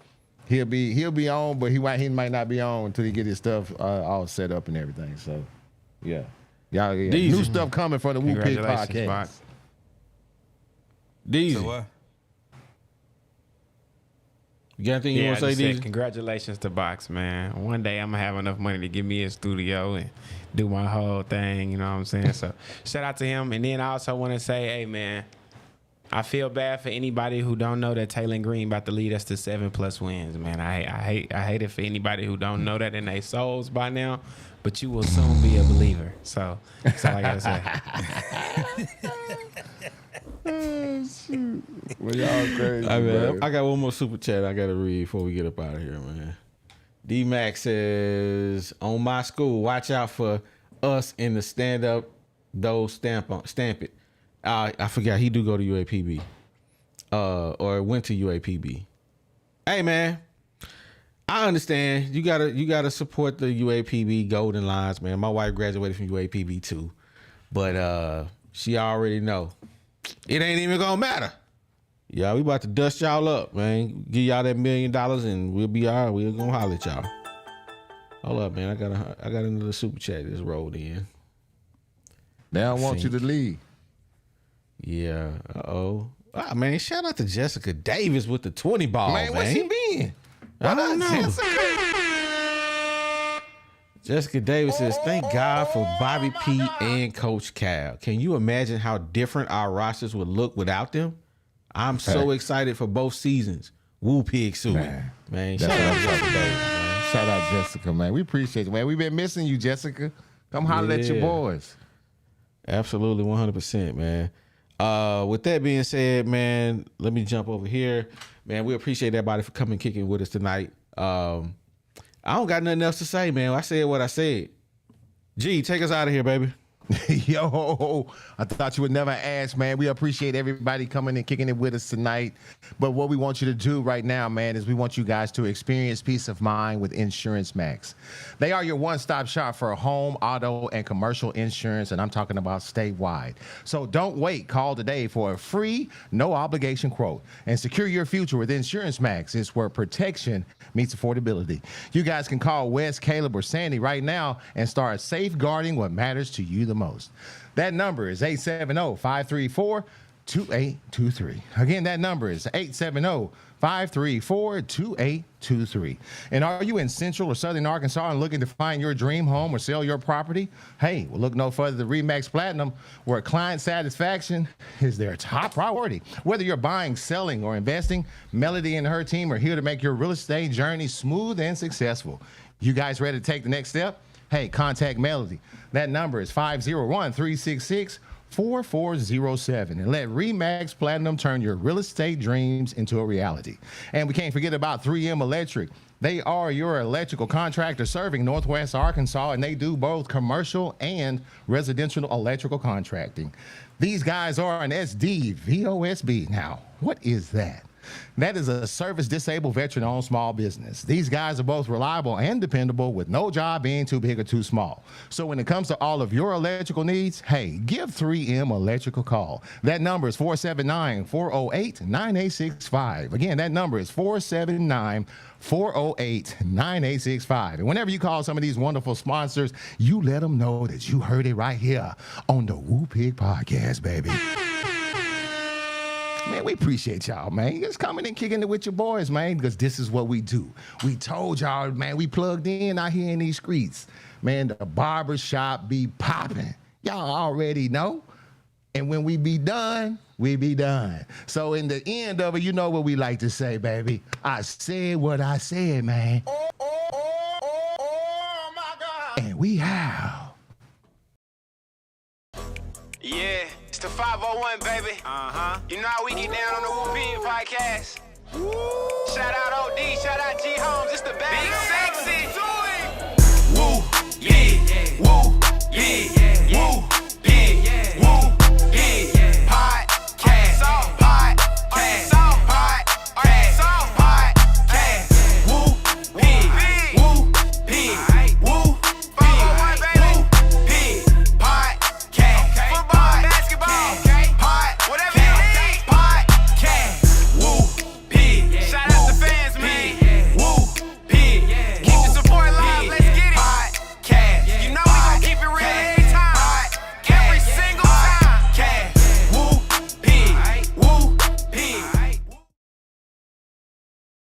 he'll be on, but he might not be on until he get his stuff all set up and everything. So yeah, y'all new stuff coming from the Woo Pig podcast. Box. Deezy. So what? You got anything you want to say, Deezy? Congratulations to Box, man. One day I'm going to have enough money to give me a studio and do my whole thing, you know what I'm saying? So shout out to him. And then I also want to say, hey, man, I feel bad for anybody who don't know that Taylor Green about to lead us to 7+ wins, man. I hate it for anybody who don't know that in their souls by now, but you will soon be a believer. So that's all I got to say. Well, y'all crazy. I got one more super chat I got to read before we get up out of here, man. D-Mac says, on my school, watch out for us in the stand-up, though stamp it. I forgot he do go to UAPB, or went to UAPB. Hey man, I understand you gotta support the UAPB Golden Lines, man. My wife graduated from UAPB too, but she already know it ain't even gonna matter. Yeah, we about to dust y'all up, man. Give y'all that $1 million and we'll be all right. We're gonna holler at y'all. Hold up, man. I got another super chat that's rolled in. They don't want you to leave. Yeah. Ah, man, shout out to Jessica Davis with the 20 ball, man. Where she been? I don't know. Jessica Davis says, thank God for Bobby P and Coach Cal. Can you imagine how different our rosters would look without them? I'm so excited for both seasons. Woo Pig suing. Man, shout out Jessica Davis, man. Shout out Jessica, man. We appreciate you, man. We've been missing you, Jessica. Come holler at your boys. Absolutely, 100%, man. With that being said, man, let me jump over here. Man, we appreciate everybody for coming kicking with us tonight. I don't got nothing else to say, man. I said what I said. G, take us out of here, baby. Yo, I thought you would never ask, man. We appreciate everybody coming and kicking it with us tonight. But what we want you to do right now, man, is we want you guys to experience peace of mind with Insurance Max. They are your one-stop shop for home, auto, and commercial insurance, and I'm talking about statewide. So don't wait. Call today for a free, no-obligation quote and secure your future with Insurance Max. It's where protection meets affordability. You guys can call Wes, Caleb, or Sandy right now and start safeguarding what matters to you the most. That number is 870-534-2823. Again, that number is 870-534-2823. And are you in Central or Southern Arkansas and looking to find your dream home or sell your property? Hey, well, look no further than RE/MAX Platinum, where client satisfaction is their top priority. Whether you're buying, selling, or investing, Melody and her team are here to make your real estate journey smooth and successful. You guys ready to take the next step? Hey, contact Melody. That number is 501-366-4407. And let RE/MAX Platinum turn your real estate dreams into a reality. And we can't forget about 3M Electric. They are your electrical contractor serving Northwest Arkansas, and they do both commercial and residential electrical contracting. These guys are an SDVOSB. Now, what is that? That is a service-disabled veteran-owned small business. These guys are both reliable and dependable, with no job being too big or too small. So when it comes to all of your electrical needs, hey, give 3M Electric a call. That number is 479-408-9865. Again, that number is 479-408-9865. And whenever you call some of these wonderful sponsors, you let them know that you heard it right here on the Woo Pig Podcast, baby. Man, we appreciate y'all, man. Just coming and kicking it with your boys, man, because this is what we do. We told y'all, man, we plugged in out here in these streets. Man, the barber shop be popping. Y'all already know. And when we be done, we be done. So in the end of it, you know what we like to say, baby. I said what I said, man. Oh my God. And we have. Yeah, it's the 501, baby. You know how we get down on the Whoop In podcast. Shout out OD, shout out G Holmes, it's the bag.